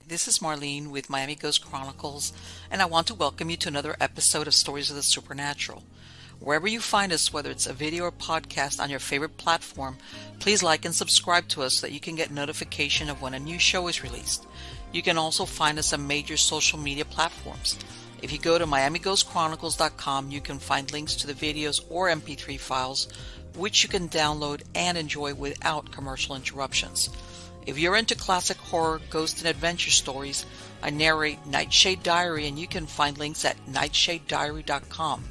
This is Marlene with Miami Ghost Chronicles, and I want to welcome you to another episode of Stories of the Supernatural. Wherever you find us, whether it's a video or podcast on your favorite platform, please like and subscribe to us so that you can get notification of when a new show is released. You can also find us on major social media platforms. If you go to MiamiGhostChronicles.com, you can find links to the videos or MP3 files, which you can download and enjoy without commercial interruptions. If you're into classic horror, ghost, and adventure stories, I narrate Nightshade Diary, and you can find links at nightshadediary.com.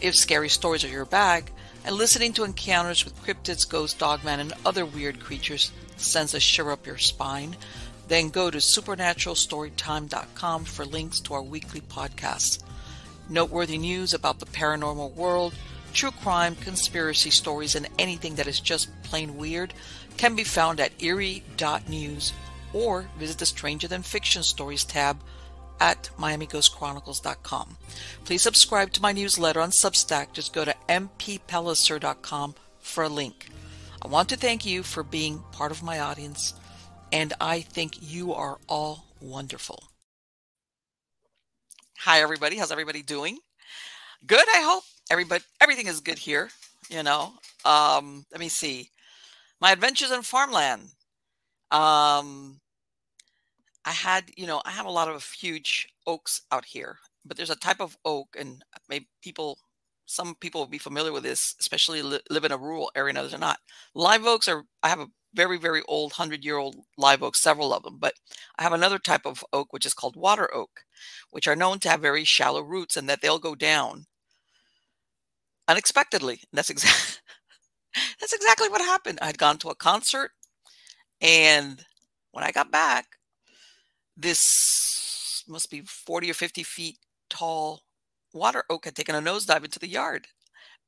If scary stories are your bag, and listening to encounters with cryptids, ghosts, dogmen, and other weird creatures sends a shiver up your spine, then go to supernaturalstorytime.com for links to our weekly podcasts. Noteworthy news about the paranormal world, true crime, conspiracy stories, and anything that is just plain weird can be found at eerie.news or visit the Stranger Than Fiction Stories tab at miamighostchronicles.com. Please subscribe to my newsletter on Substack. Just go to mppellicer.com for a link. I want to thank you for being part of my audience, and I think you are all wonderful. Hi, everybody. How's everybody doing? Good, I hope. Everything is good here, Let me see. My adventures in farmland. I have a lot of huge oaks out here, but there's a type of oak, and maybe some people will be familiar with this, especially live in a rural area and others are not. Live oaks I have a very, very old 100-year-old live oak, several of them, but I have another type of oak, which is called water oak, which are known to have very shallow roots and that they'll go down unexpectedly. That's exactly what happened. I had gone to a concert, and when I got back, this must be 40 or 50 feet tall water oak had taken a nosedive into the yard.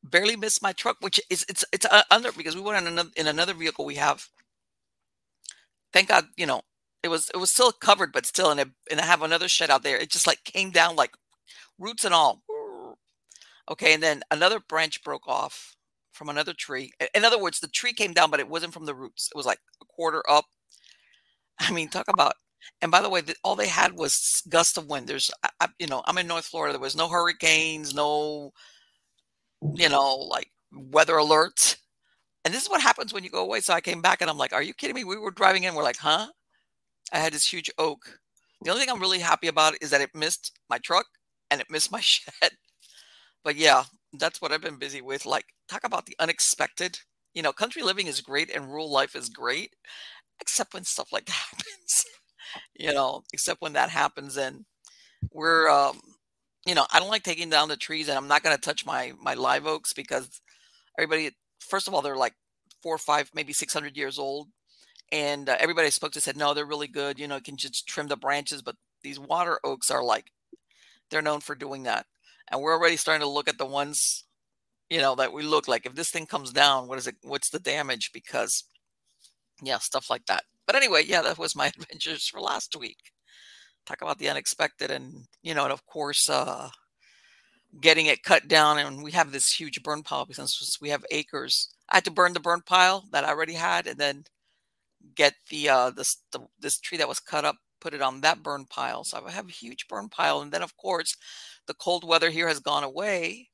Barely missed my truck, which is it's under, because we went in another vehicle we have. Thank God, it was still covered, but still, and I have another shed out there. It just like came down, like roots and all. Okay, and then another branch broke off from another tree. In other words, the tree came down, but it wasn't from the roots. It was like a quarter up. I mean, talk about. And by the way, all they had was gusts of wind. I'm in North Florida. There was no hurricanes, no, like weather alerts. And this is what happens when you go away. So I came back and I'm like, are you kidding me? We were driving in. We're like, huh? I had this huge oak. The only thing I'm really happy about is that it missed my truck and it missed my shed. But yeah, that's what I've been busy with. Like, talk about the unexpected. Country living is great and rural life is great, except when stuff like that happens. Except when that happens, and we're, I don't like taking down the trees, and I'm not going to touch my live oaks because everybody, first of all, they're like 4 or 5, maybe 600 years old. And everybody I spoke to said, no, they're really good. You can just trim the branches, but these water oaks are like, they're known for doing that. And we're already starting to look at the ones, that we look like, if this thing comes down, what's the damage? Because, yeah, stuff like that. But anyway, yeah, that was my adventures for last week. Talk about the unexpected and, and of course, getting it cut down. And we have this huge burn pile because we have acres. I had to burn the burn pile that I already had and then get this tree that was cut up, put it on that burn pile. So I have a huge burn pile. And then, of course, the cold weather here has gone away.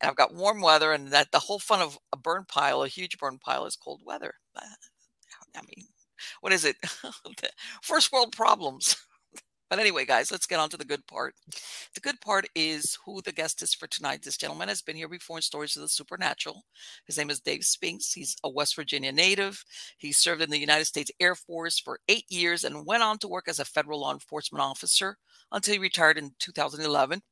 And I've got warm weather, and that the whole fun of a burn pile, a huge burn pile, is cold weather. I mean, what is it? First world problems. But anyway, guys, let's get on to the good part. The good part is who the guest is for tonight. This gentleman has been here before in Stories of the Supernatural. His name is Dave Spinks. He's a West Virginia native. He served in the United States Air Force for 8 years and went on to work as a federal law enforcement officer until he retired in 2011.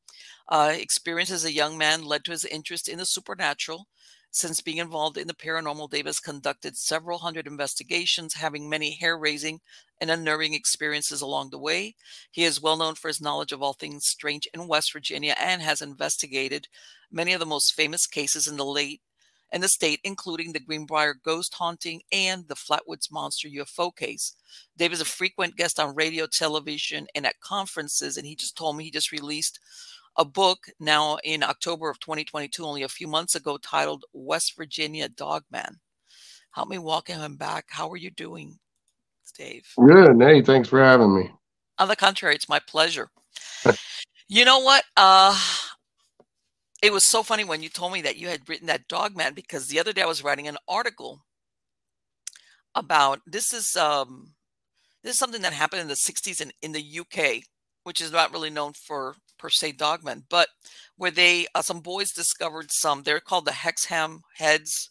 Experience as a young man led to his interest in the supernatural. Since being involved in the paranormal, Dave has conducted several hundred investigations, having many hair-raising and unnerving experiences along the way. He is well known for his knowledge of all things strange in West Virginia and has investigated many of the most famous cases in the state, including the Greenbrier Ghost haunting and the Flatwoods Monster UFO case. Dave is a frequent guest on radio, television, and at conferences, and he just told me he just released a book now in October of 2022, only a few months ago, titled West Virginia Dogmen. Help me welcome him back. How are you doing, Dave? Good. Hey, thanks for having me. On the contrary, it's my pleasure. You know what? It was so funny when you told me that you had written that Dogman, because the other day I was writing an article about this is something that happened in the 60s in the UK, which is not really known for per se Dogmen, but where they some boys discovered they're called the Hexham heads.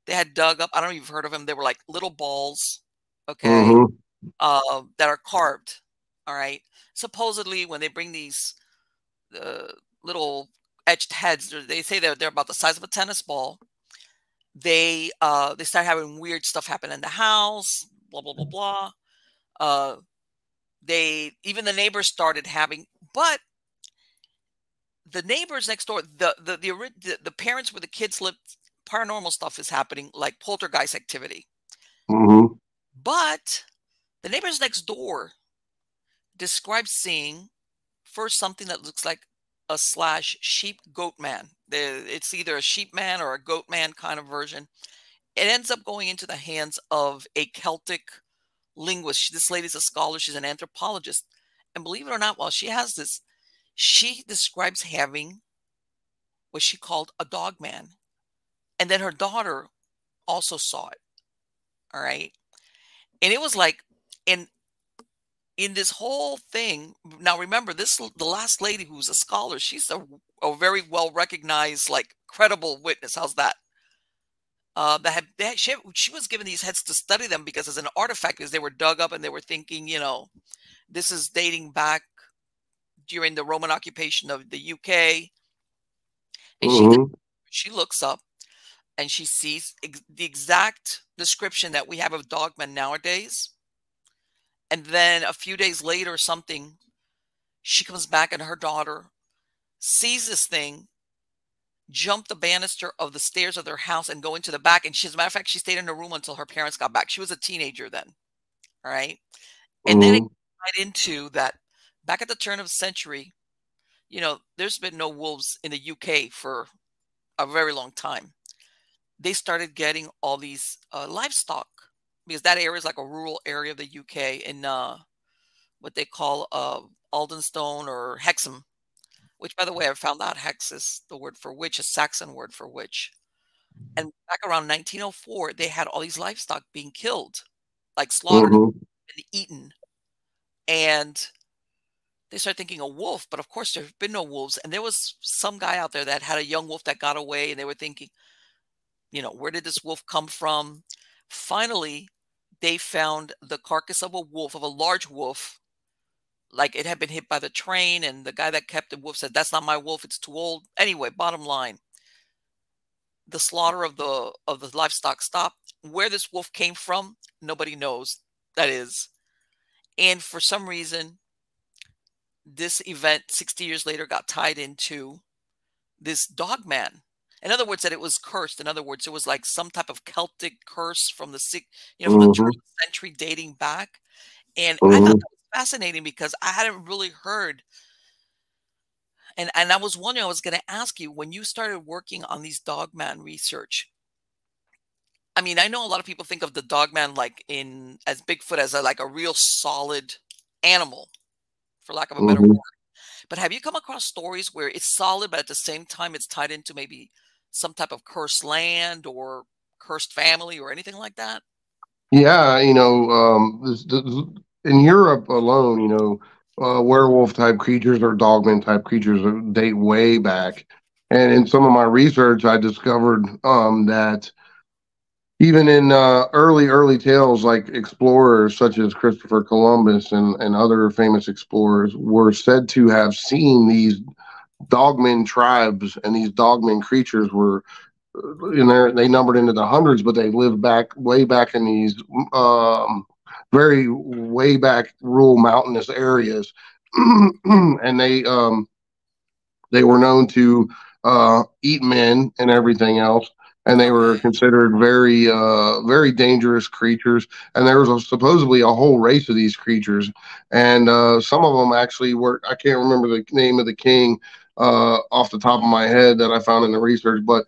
They had dug up, I don't know if you've heard of them. They were like little balls, okay, Mm-hmm. that are carved. All right. Supposedly, when they bring these little etched heads, they say they're about the size of a tennis ball. They start having weird stuff happen in the house. Blah blah blah blah. Uh, even the neighbors started having, but the neighbors next door, the parents where the kids lived, paranormal stuff is happening, like poltergeist activity. Mm-hmm. But the neighbors next door describe seeing first something that looks like a slash sheep goat man. It's either a sheep man or a goat man kind of version. It ends up going into the hands of a Celtic linguist. This lady's a scholar. She's an anthropologist. And believe it or not, while she has this, she describes having what she called a dog man. And then her daughter also saw it. All right. And it was like, in this whole thing, now remember, the last lady who's a scholar, she's a very well recognized, like, credible witness. How's that? She was given these heads to study them because as an artifact, because they were dug up and they were thinking, this is dating back during the Roman occupation of the UK. And Mm-hmm. she looks up and she sees the exact description that we have of dogmen nowadays. And then a few days later or something, she comes back and her daughter sees this thing jump the banister of the stairs of their house and go into the back. And as a matter of fact, she stayed in her room until her parents got back. She was a teenager then. All right. And then it Mm-hmm. tied into that back at the turn of the century, there's been no wolves in the UK for a very long time. They started getting all these livestock, because that area is like a rural area of the UK in what they call Aldenstone or Hexham, which, by the way, I found out Hex is the word for witch, a Saxon word for witch. And back around 1904, they had all these livestock being killed, like slaughtered Mm-hmm. and eaten. And they started thinking a wolf, but of course there have been no wolves. And there was some guy out there that had a young wolf that got away, and they were thinking, where did this wolf come from? Finally, they found the carcass of a large wolf, like it had been hit by the train, and the guy that kept the wolf said, "That's not my wolf, it's too old." Anyway, bottom line, the slaughter of the livestock stopped. Where this wolf came from, nobody knows. That is. And for some reason, this event 60 years later got tied into this dog man. In other words, that it was cursed. In other words, it was like some type of Celtic curse from the from the turn Mm-hmm. of the century dating back. And I thought Mm-hmm. that was fascinating because I hadn't really heard. And I was wondering, I was going to ask you, when you started working on these dogman research, I mean, I know a lot of people think of the dogman like as Bigfoot as like a real solid animal, for lack of a better Mm-hmm. word. But have you come across stories where it's solid, but at the same time it's tied into maybe some type of cursed land or cursed family or anything like that? Yeah, in Europe alone, werewolf type creatures or dogman type creatures date way back. And in some of my research, I discovered that even in early tales, like explorers such as Christopher Columbus and other famous explorers were said to have seen these dogman tribes, and these dogman creatures were in there. They numbered into the hundreds, but they lived way back in these very way back rural mountainous areas, and they were known to eat men and everything else, and they were Okay. considered very dangerous creatures. And there was supposedly a whole race of these creatures, and some of them actually were. I can't remember the name of the king off the top of my head that I found in the research, but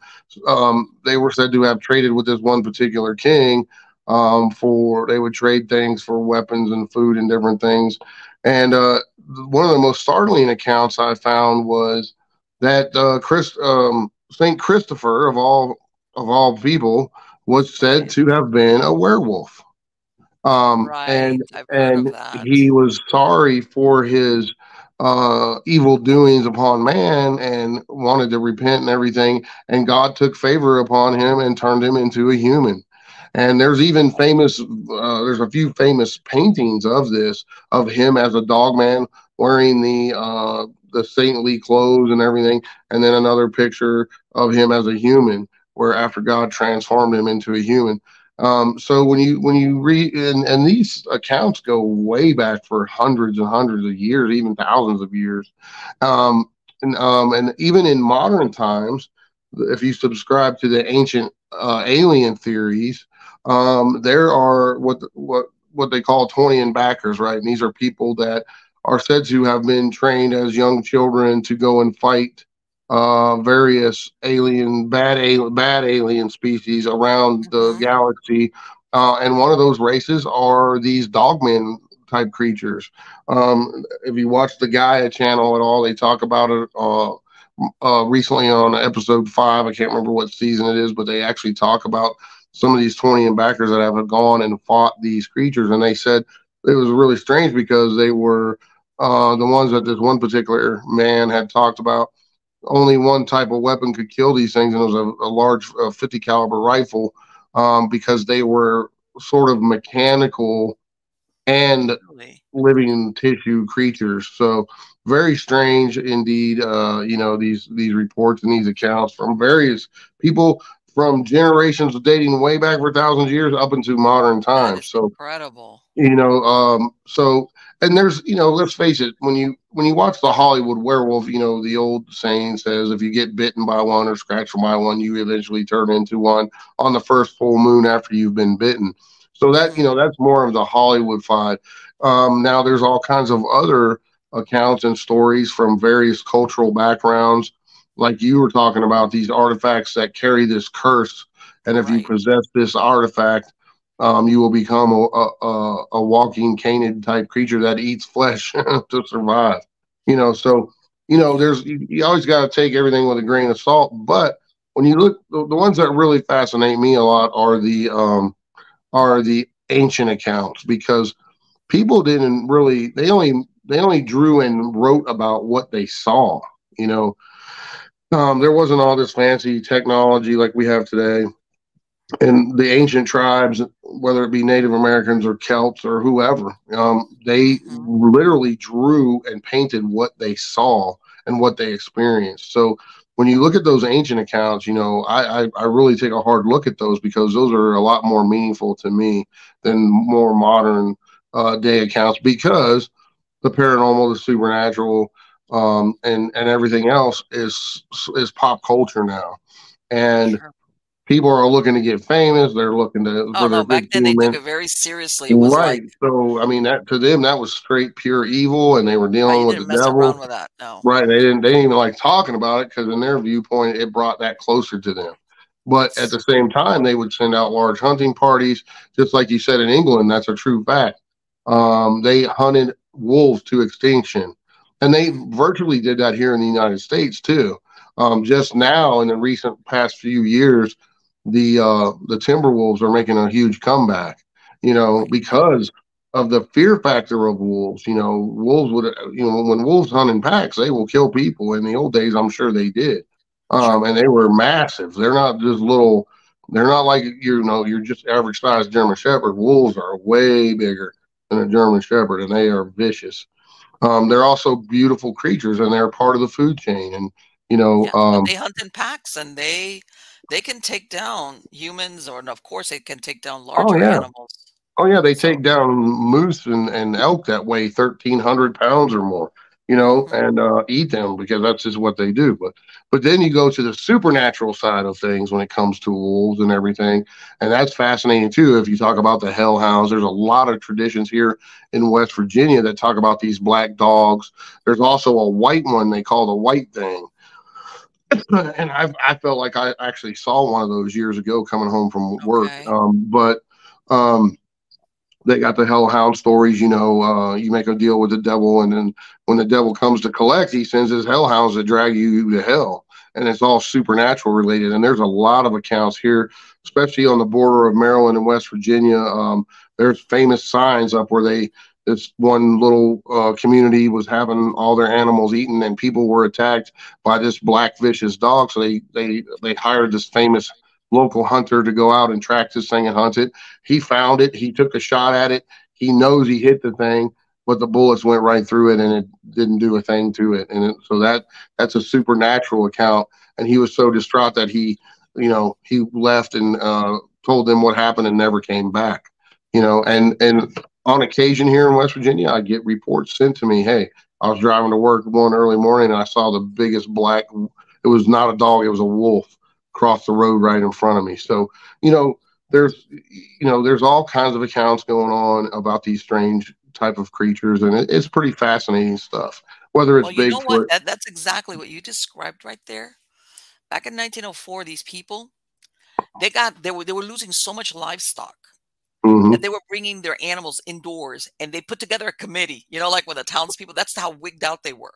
they were said to have traded with this one particular king. For they would trade things for weapons and food and different things, And one of the most startling accounts I found was that Saint Christopher of all people was said Right. to have been a werewolf. Right. I've heard And of that. he was sorry for his evil doings upon man and wanted to repent and everything. And God took favor upon him and turned him into a human. And there's even there's a few famous paintings of this, of him as a dog man wearing the saintly clothes and everything. And then another picture of him as a human, where after God transformed him into a human. So when you read, and these accounts go way back for hundreds and hundreds of years, even thousands of years, um, and even in modern times, if you subscribe to the ancient alien theories, there are what they call 20 and backers, right? And these are people that are said to have been trained as young children to go and fight various bad alien species around the Hmm. galaxy. And one of those races are these dogmen type creatures. If you watch the Gaia channel at all, they talk about it recently on episode 5. I can't remember what season it is, but they actually talk about some of these 20 and backers that have gone and fought these creatures. And they said it was really strange because they were the ones that this one particular man had talked about. Only one type of weapon could kill these things, and it was a large 50 caliber rifle, because they were sort of mechanical and Really? living tissue creatures. So very strange indeed. These reports and these accounts from various people from generations dating way back for thousands of years up into modern That times. is So incredible. so and there's let's face it, when you watch the Hollywood werewolf, the old saying says if you get bitten by one or scratched by one, you eventually turn into one on the first full moon after you've been bitten. So that Hmm. that's more of the Hollywood side. Now there's all kinds of other accounts and stories from various cultural backgrounds, like you were talking about these artifacts that carry this curse, and if you Right. possess this artifact, you will become a walking canid type creature that eats flesh to survive. So Yeah. you always got to take everything with a grain of salt. But when you look, the ones that really fascinate me a lot are the ancient accounts, because people didn't really they only drew and wrote about what they saw. You know, there wasn't all this fancy technology like we have today, and the ancient tribes, whether it be Native Americans or Celts or whoever, they Hmm. literally drew and painted what they saw and what they experienced. So when you look at those ancient accounts, I really take a hard look at those, because those are a lot more meaningful to me than more modern day accounts, because the paranormal, the supernatural, and everything else is pop culture now, and Sure. people are looking to get famous. They're looking to Oh for no, their back big then they took movement, it very seriously. It was right? like, So I mean, that to them that was straight pure evil, and they were right, dealing you with the didn't mess devil, around with that. No. right? They didn't even like talking about it, because in their viewpoint, it brought that closer to them. But at That's the same time, they would send out large hunting parties, just like you said in England. That's a true fact. They hunted wolves to extinction, and they mm, virtually did that here in the United States too. Just now, in the recent past few years, the timber wolves are making a huge comeback. right. Because of the fear factor of wolves. Wolves would, when wolves hunt in packs, they will kill people. In the old days, I'm sure they did, Sure. and they were massive. They're not just little. They're not like you're just average sized German Shepherd. Wolves are way bigger than a German Shepherd, and they are vicious. They're also beautiful creatures, and they're part of the food chain. And you know, Yeah, but they hunt in packs and they can take down humans, or and of course they can take down oh larger yeah, animals. oh yeah, they So, take down moose and elk that weigh 1,300 pounds or more, mhm, and eat them, because that's just what they do. But then you go to the supernatural side of things when it comes to wolves and everything, and that's fascinating too. If you talk about the hellhounds, there's a lot of traditions here in West Virginia that talk about these black dogs. There's also a white one they call the white thing, and I felt like I actually saw one of those years ago coming home from work. okay. But um, They got the hellhound stories, you make a deal with the devil, and then when the devil comes to collect, he sends his hellhounds to drag you to hell. And it's all supernatural related. And there's a lot of accounts here, especially on the border of Maryland and West Virginia. There's famous signs up where this one little community was having all their animals eaten, and people were attacked by this black vicious dog. So they hired this famous local hunter to go out and track this thing and hunt it. He found it. He took a shot at it. He knows he hit the thing, but the bullets went right through it, and it didn't do a thing to it. So that's a supernatural account. And he was so distraught that he left and told them what happened and never came back. And on occasion here in West Virginia, I get reports sent to me. Hey, I was driving to work one early morning, and I saw the biggest black. It was not a dog; it was a wolf cross the road right in front of me. So you know, there's all kinds of accounts going on about these strange type of creatures, and it's pretty fascinating stuff. Whether it's Well, you know what? Bigfoot. That's exactly what you described right there. Back in 1904, these people they were losing so much livestock Hmm. that they were bringing their animals indoors, and they put together a committee. Like with the townspeople. That's how wigged out they were.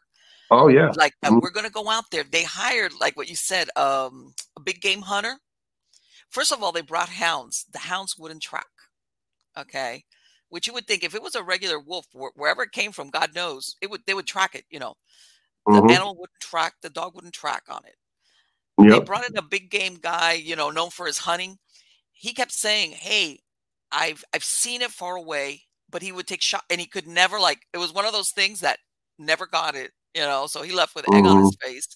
Oh yeah. Like Hmm. we're gonna go out there. They hired, like what you said, a big game hunter. First of all, they brought hounds. The hounds wouldn't track. Okay, which you would think if it was a regular wolf, wherever it came from, God knows they would track it. The Hmm. animal wouldn't track, the dog wouldn't track on it. They Yep. brought in a big game guy, known for his hunting. He kept saying, "Hey, I've seen it far away," but he would take shot, and he could never, like, it was one of those things that never got it. So he left with egg on Hmm. his face.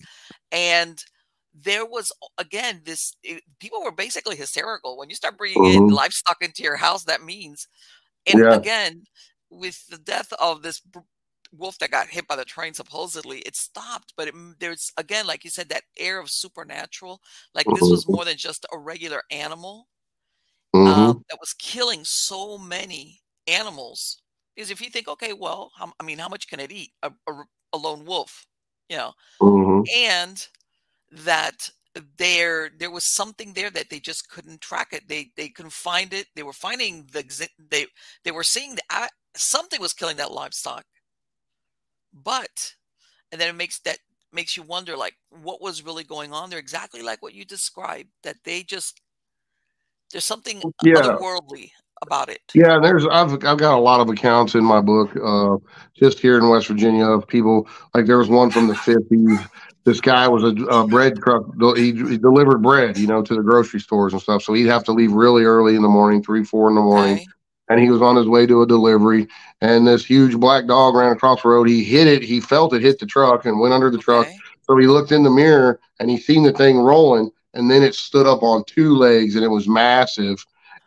And there was again people were basically hysterical when you start bringing in Hmm. livestock into your house. That means, and Yeah. again, with the death of this wolf that got hit by the train, supposedly it stopped. But there's, again, like you said, that air of supernatural. Like this was Hmm. more than just a regular animal Hmm. that was killing so many animals. Because if you think, okay, well, how much can it eat? A lone wolf, you know, Hmm. and that there was something there that they just couldn't track it. They couldn't find it. They were finding they were seeing something was killing that livestock. But and then it makes you wonder, like, what was really going on there, exactly like what you described, that there's something Yeah. otherworldly about it. Yeah, I've got a lot of accounts in my book, just here in West Virginia of people. Like there was one from the 50s. This guy was a bread truck. He delivered bread, to the grocery stores and stuff. So he'd have to leave really early in the morning, 3, 4 in the morning, Okay. and he was on his way to a delivery. And this huge black dog ran across the road. He hit it. He felt it hit the truck and went under the truck. Okay. So he looked in the mirror and he seen the thing rolling, and then it stood up on two legs and it was massive.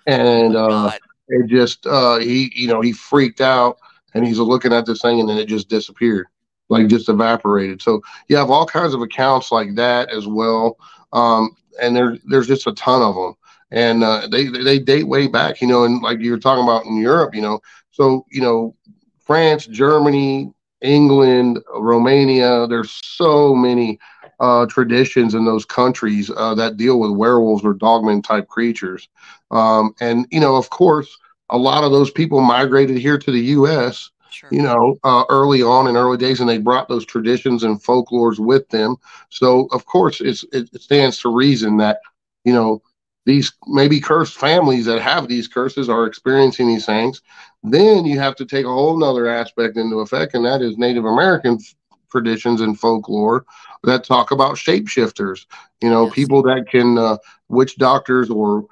Oh And my God. it just he freaked out, and he's looking at this thing, and then it just disappeared, like just evaporated. So you have all kinds of accounts like that as well. And there's just a ton of them, and they date way back, and like you're talking about in Europe, so France, Germany, England, Romania. There's so many traditions in those countries that deal with werewolves or dogman type creatures. And of course, a lot of those people migrated here to the U.S. Sure. Early on in early days, and they brought those traditions and folklores with them. So, of course, it stands to reason that you know these maybe cursed families that have these curses are experiencing these things. Then you have to take a whole nother aspect into effect, and that is Native American traditions and folklore that talk about shapeshifters. Yes. People that can witch doctors or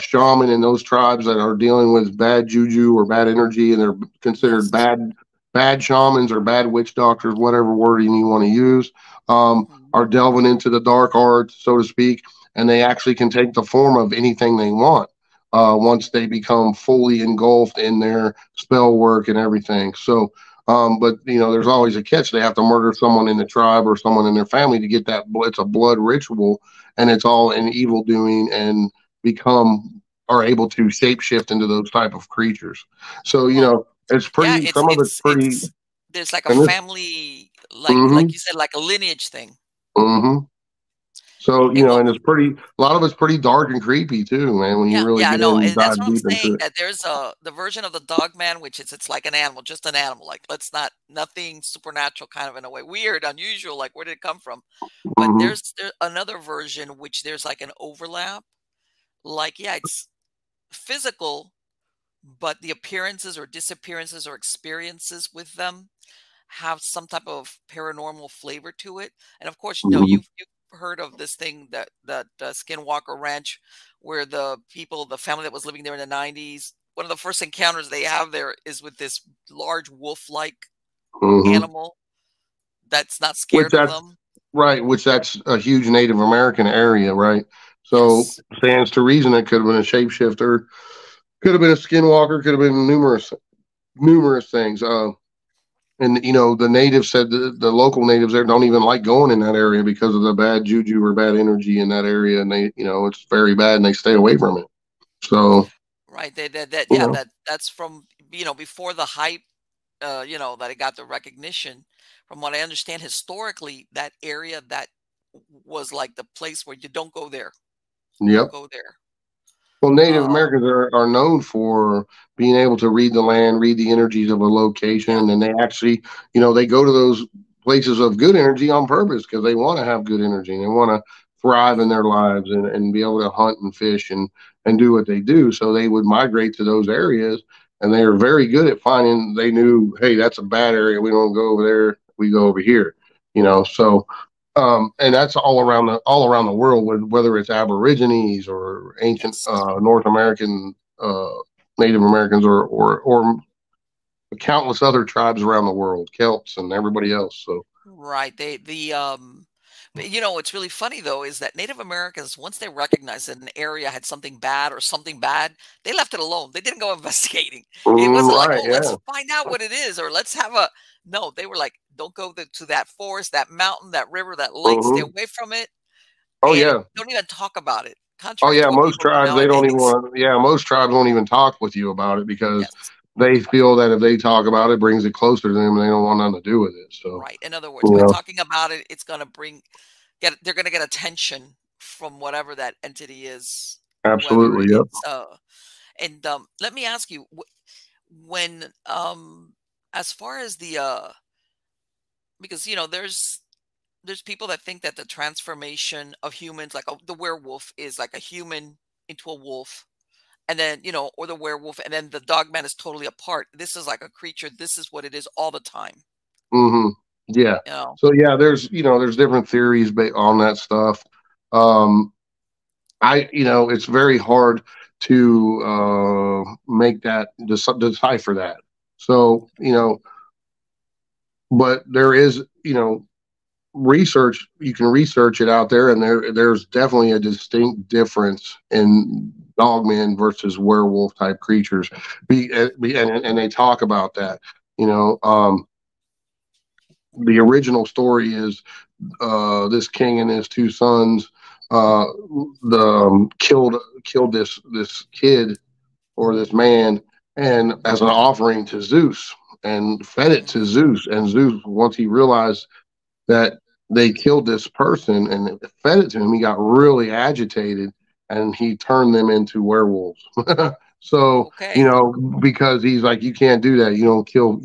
shaman in those tribes that are dealing with bad juju or bad energy, and they're considered Yes. bad shamans or bad witch doctors, whatever wording you want to use, Hmm. are delving into the dark arts, so to speak, and they actually can take the form of anything they want once they become fully engulfed in their spell work and everything. So. But there's always a catch. They have to murder someone in the tribe or someone in their family to get that. It's a blood ritual, and it's all an evil doing, and become are able to shapeshift into those type of creatures. So Well, it's yeah, pretty. Some of it's pretty. there's like a And this, family, like mm-hmm, you said, like a lineage thing. mm-hmm. So, Hey, well, and a lot of it's pretty dark and creepy too, man, when you yeah, really yeah, get no, in and and that's dive what I'm deep into saying. it. That there's the version of the dog man, which is it's like an animal, just an animal. Like let's not nothing supernatural, kind of in a way, weird, unusual. Like where did it come from? But Hmm. there's another version which there's like an overlap. Like yeah, it's physical, but the appearances or disappearances or experiences with them have some type of paranormal flavor to it. And of course, Hmm. you've heard of this thing that Skinwalker Ranch, where the family that was living there in the 90s, one of the first encounters they have there is with this large wolf-like Hmm. animal that's not Which scared of that's them. right, which that's a huge Native American area, right? So Yes. stands to reason it could have been a shapeshifter, could have been a skinwalker, could have been numerous things. And the natives said the local natives there don't even like going in that area because of the bad juju or bad energy in that area, and they, it's very bad, and they stay away from it. So, Right. That you yeah, know, that's from before the hype, that it got the recognition. From what I understand historically, that area that was like the place where you don't go there. Don't yep. go there. Well, Native Uh, Americans are known for being able to read the land, read the energies of a yeah. location, and they actually, they go to those places of good energy on purpose because they want to have good energy. They want to thrive in Mhm. their lives and be able to hunt and fish and do what they do. So they would migrate to those areas, and they are very good at finding. They knew, hey, that's a bad area. We don't go over there. We go over here. So and that's all around the world, whether it's Aborigines or ancient Yes. North American Native Americans or countless other tribes around the world, Celts and everybody else. So, Right. But what's really funny though is that Native Americans, once they recognized that an area had something bad or something bad, they left it alone. They didn't go investigating. It wasn't like, right, oh, let's yeah, find out what it is, or let's have a no, they were like, don't go to that forest, that mountain, that river, that lake, stay hmm away from it, oh and yeah, don't even talk about it. oh Contrary yeah. to what Most people do tribes they don't even nowadays. want. Yeah, most tribes won't even talk with you about it because Yes. they feel that if they talk about it, brings it closer to them, and they don't want nothing to do with it. So, Right. In other words, you by know, talking about it, it's gonna they're gonna get attention from whatever that entity is, whether absolutely, yep. it's and let me ask you, when as far as the because there's people that think that the transformation of humans, like the werewolf is like a human into a wolf, and then or the werewolf, and then the dog man is totally apart. This is like a creature, this is what it is all the time. Hmm. Yeah. you know So yeah, there's different theories on that stuff. Um, it's very hard to make that decipher that. So but there is research. You can research it out there, and there's definitely a distinct difference in dogmen versus werewolf type creatures. And they talk about that. You know, the original story is this king and his two sons uh, killed this kid or this man and as an offering to Zeus and fed it to Mhm. Zeus. And Zeus, once he realized that they killed this person and fed it to him, he got really agitated and he turned them into werewolves. So, Okay. because he's like, you can't do that. You don't kill,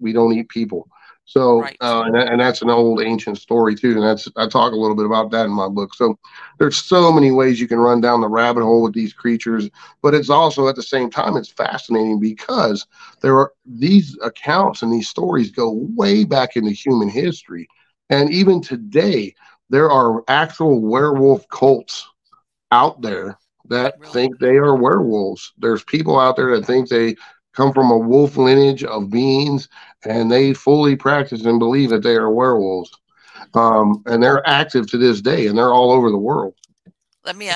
we don't eat people. So, Right. and that's an old ancient story too. And I talk a little bit about that in my book. So there's so many ways you can run down the rabbit hole with these creatures, but it's also at the same time, it's fascinating because there are these accounts and these stories go way back into human history. And even today, there are actual werewolf cults out there that Really. think they are werewolves. There's people out there that think they come from a wolf lineage of beings and they fully practice and believe that they are werewolves. And they're active to this day and they're all over the world. Let me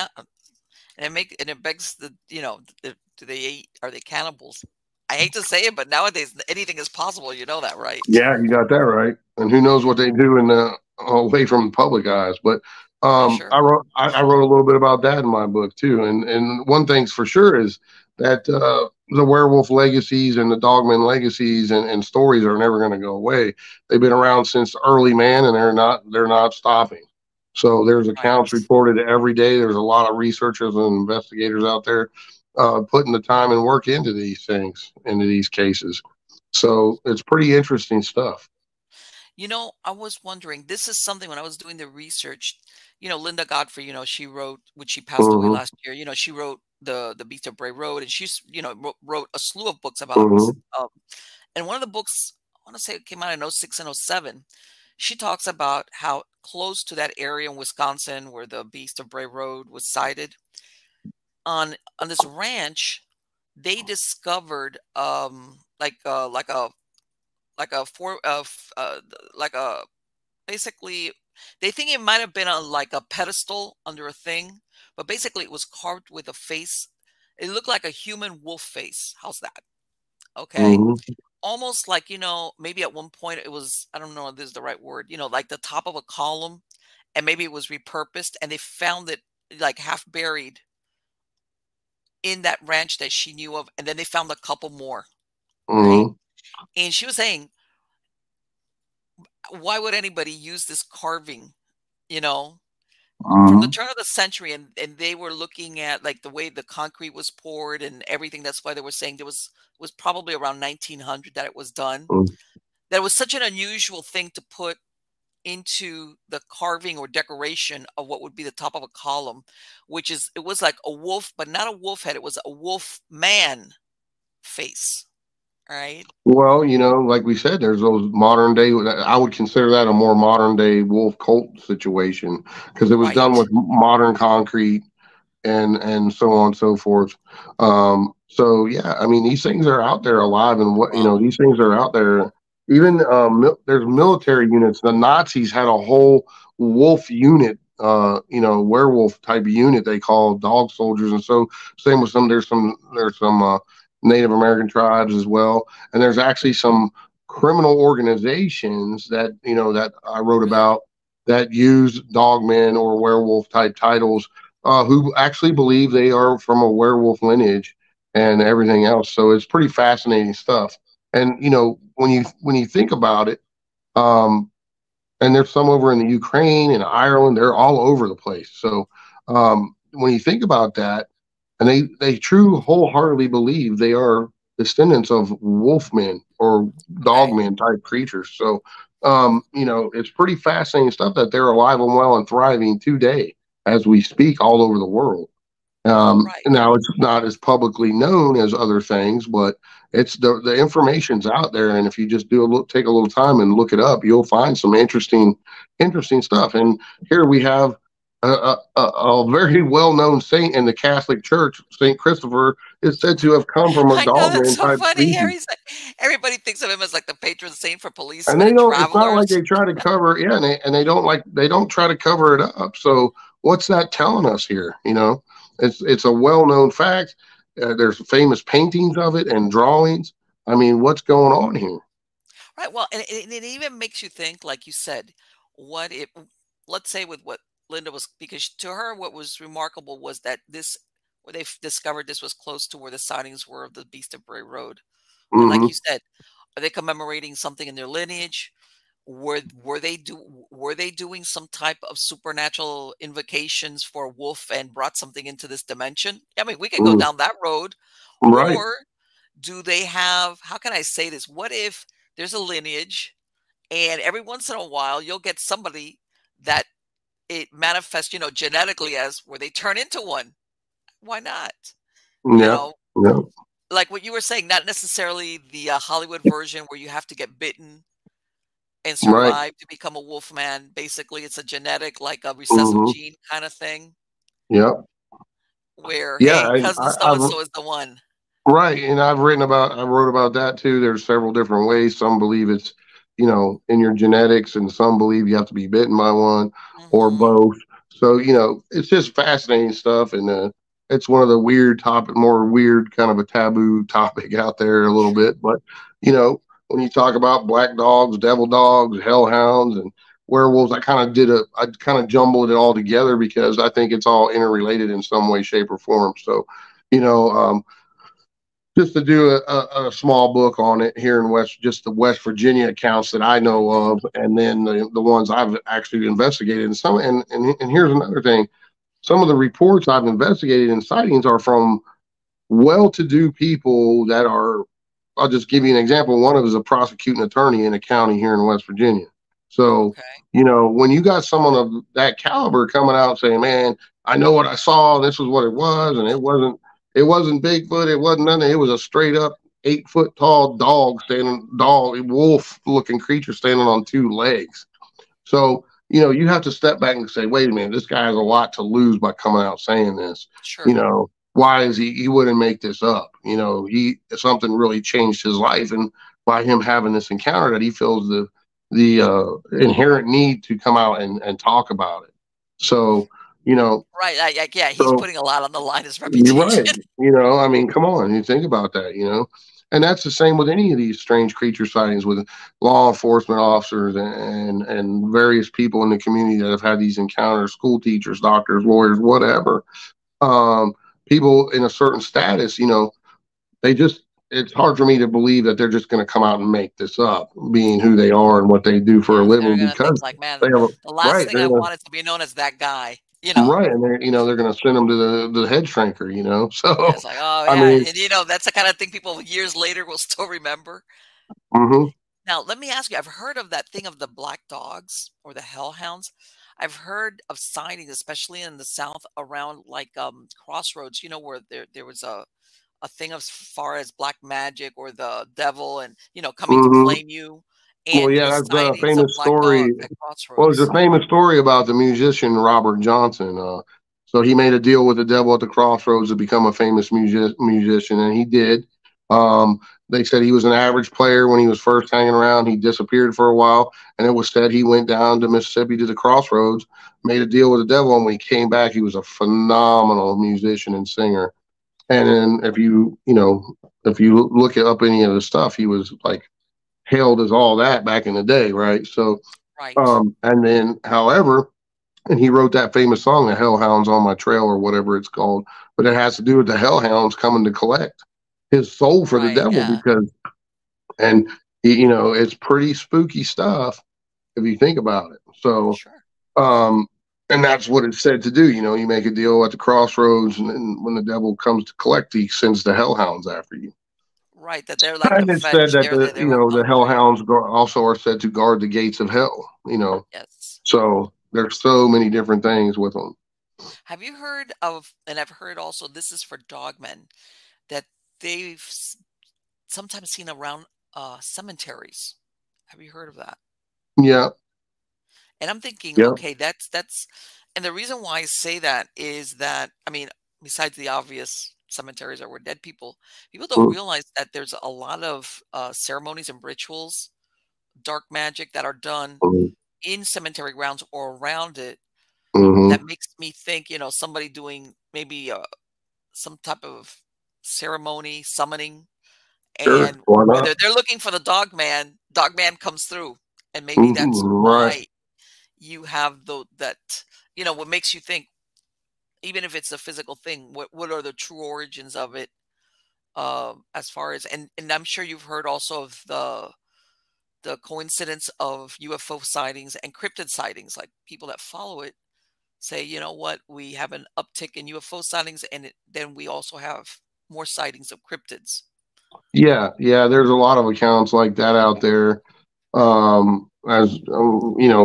and it begs do they eat, are they cannibals? I hate to say it, but nowadays anything is possible, you know that, right? Yeah, you got that right. And who knows what they do in the away from the public eyes. But For sure. I wrote a little bit about that in my book too. And one thing's for sure is that the werewolf legacies and the dogman legacies and stories are never going to go away. They've been around since early man, and they're not stopping. So there's accounts Right. reported every day. There's a lot of researchers and investigators out there putting the time and work into these things, into these cases. So it's pretty interesting stuff. I was wondering, this is something when I was doing the research, Linda Godfrey, she wrote, which she passed away Hmm. last year, she wrote the Beast of Bray Road, and she's, wrote a slew of books about, Hmm. um, and one of the books, I want to say it came out in '06 and '07. She talks about how close to that area in Wisconsin where the Beast of Bray Road was sighted, on this ranch, they discovered like a four like a basically, they think it might have been a like a pedestal under a thing, but basically it was carved with a face. It looked like a human wolf face. How's that? Okay. Hmm. Almost like, maybe at one point it was, I don't know if this is the right word, like the top of a column, and maybe it was repurposed and they found it like half buried in that ranch that she knew of. And then they found a couple more, right? Hmm. And she was saying, why would anybody use this carving, you know, from the Hmm. turn of the century, and they were looking at like the way the concrete was poured and everything. That's why they were saying there was probably around 1900 that it was done. That was such an unusual thing to put into the carving or decoration of what would be the top of a column, which is it was like a wolf, but not a wolf head. It was a wolf man face. All right. Well, like we said, there's those modern day. I would consider that a more modern day wolf cult situation because it was done Right. with modern concrete and so on and so forth. So yeah, I mean these things are out there alive, and what Well, these things are out there. Even there's military units. The Nazis had a whole wolf unit, werewolf type unit they call dog soldiers, and so same with some. There's some Native American tribes as well, and there's actually some criminal organizations that that I wrote really. about that use dogmen or werewolf type titles who actually believe they are from a werewolf lineage and everything else. So it's pretty fascinating stuff. And when you think about it, um, and there's some over in the Ukraine and Ireland, they're all over the place. So when you think about that, and they true wholeheartedly believe they are descendants of wolfmen or Okay. dogmen type creatures. So it's pretty fascinating stuff that they're alive and well and thriving today as we speak all over the world. Right. Now it's not as publicly known as other things, but it's the information's out there, and if you just take a little time and look it up, you'll find some interesting stuff. And here we have a very well known saint in the Catholic Church, Saint Christopher, is said to have come from a I know that's dogman so type funny. species. Harry's like, everybody thinks of him as like the patron saint for And policemen they and don't. It's not like travelers. they try to cover. Yeah, and they don't try to cover it up. So what's that telling us here? It's a well known fact. There's famous paintings of it and drawings. I mean, what's going on here? Right. Well, and it even makes you think, like you said, what if, let's say, with what Linda was, because to her, what was remarkable was that where they discovered this was close to where the sightings were of the Beast of Bray Road. But like you Hmm. said, are they commemorating something in their lineage? Were they doing some type of supernatural invocations for a wolf and brought something into this dimension? I mean, we could go Hmm. down that road. Right. Or do they have, how can I say this? What if there's a lineage and every once in a while you'll get somebody that it manifests, genetically as where they turn into one? Why not? You Yeah. know, Yeah. like what you were saying, not necessarily the Hollywood version where you have to get bitten and Right. survive to become a wolf man. Basically, it's a genetic, like a recessive Hmm. gene kind of thing Yeah. where, Yeah. hey, cousin so and I've so is the one. Right, and I wrote about that too. There's several different ways. Some believe it's, in your genetics, and some believe you have to be bitten by one or Hmm. both. So, it's just fascinating stuff, and it's one of the more weird kind of a taboo topic out there a little bit. But, you know, when you talk about black dogs, devil dogs, hellhounds, and werewolves, I kind of jumbled it all together because I think it's all interrelated in some way, shape, or form. So, you know, just to do a small book on it here in just the West Virginia accounts that I know Hmm. of, and then the ones I've actually investigated. And and here's another thing: some of the reports I've investigated in sightings are from well-to-do people that are. I'll just give you an example. One of them is a prosecuting attorney in a county here in West Virginia. So, Okay. when you got someone of that caliber coming out saying, "Man, I know what I saw. This was what it was, and it wasn't Bigfoot. It wasn't nothing. It was a straight up 8 foot tall wolf looking creature standing on two legs." So, you have to step back and say, wait a minute, this guy has a lot to lose by coming out saying this. Sure. Why is he wouldn't make this up? Something really changed his life. And by him having this encounter that he feels the inherent need to come out and talk about it. So, you know, Right. Yeah, he's so putting a lot on the line, his you're reputation. right. I mean, come on, you think about that. And that's the same with any of these strange creature sightings with law enforcement officers and various people in the community that have had these encounters, school teachers, doctors, lawyers, whatever. Um, People in a certain status, they just it's hard for me to believe that they're just going to come out and make this up, being who they are and what they do for a Yeah, they're living, gonna think because like, man, they have a the last right. thing They're I gonna want is to be known as that guy. right, and they're going to send them to the head shrinker. Yeah, So it's like, oh I yeah, mean, and that's the kind of thing people years later will still remember. hmm Now, let me ask you, I've heard of that thing of the black dogs or the hellhounds. I've heard of sightings, especially in the South around like crossroads, where there was a thing as far as black magic or the devil and coming to hmm claim you, Well, and yeah, that's a sightings of famous black dogs story. at Well, there's a crossroads. famous story about the musician Robert Johnson. So he made a deal with the devil at the crossroads to become a famous musician, and he did. Um, they said he was an average player when he was first hanging around. He disappeared for a while, and it was said he went down to Mississippi to the crossroads, made a deal with the devil, and when he came back, he was a phenomenal musician and singer. And then if you look up any of the stuff, he was like hailed as all that back in the day, right? So, Right. and then, however, and he wrote that famous song, "The Hellhounds on My Trail" or whatever it's called, but it has to do with the hellhounds coming to collect his soul for the Right. devil Yeah. because, and it's pretty spooky stuff if you think about it. So, Sure. um, and that's what it's said to do. You make a deal at the crossroads, and then when the devil comes to collect, he sends the hellhounds after you. Right. That they're like the And it's said fetch. that They're the they, they you will know the come for you. hellhounds also are said to guard the gates of hell. Yes. So there's so many different things with them. Have you heard of? And I've heard also. This is for dogmen that they've sometimes seen around cemeteries. Have you heard of that? Yeah, And I'm thinking, yeah, okay, that's, and the reason why I say that is that, I mean, besides the obvious cemeteries are where dead people don't mm-hmm. realize that there's a lot of ceremonies and rituals, dark magic that are done in cemetery grounds or around it that Mm-hmm. makes me think, somebody doing maybe some type of ceremony, summoning, Sure, and why where not? they're looking for the dog man comes through, and maybe that's Right. why you have that, what makes you think, even if it's a physical thing, what are the true origins of it, as far as, and I'm sure you've heard also of the coincidence of UFO sightings and cryptid sightings, like people that follow it say, you know what, we have an uptick in UFO sightings, and then we also have more sightings of cryptids. Yeah, yeah. There's a lot of accounts like that out there. As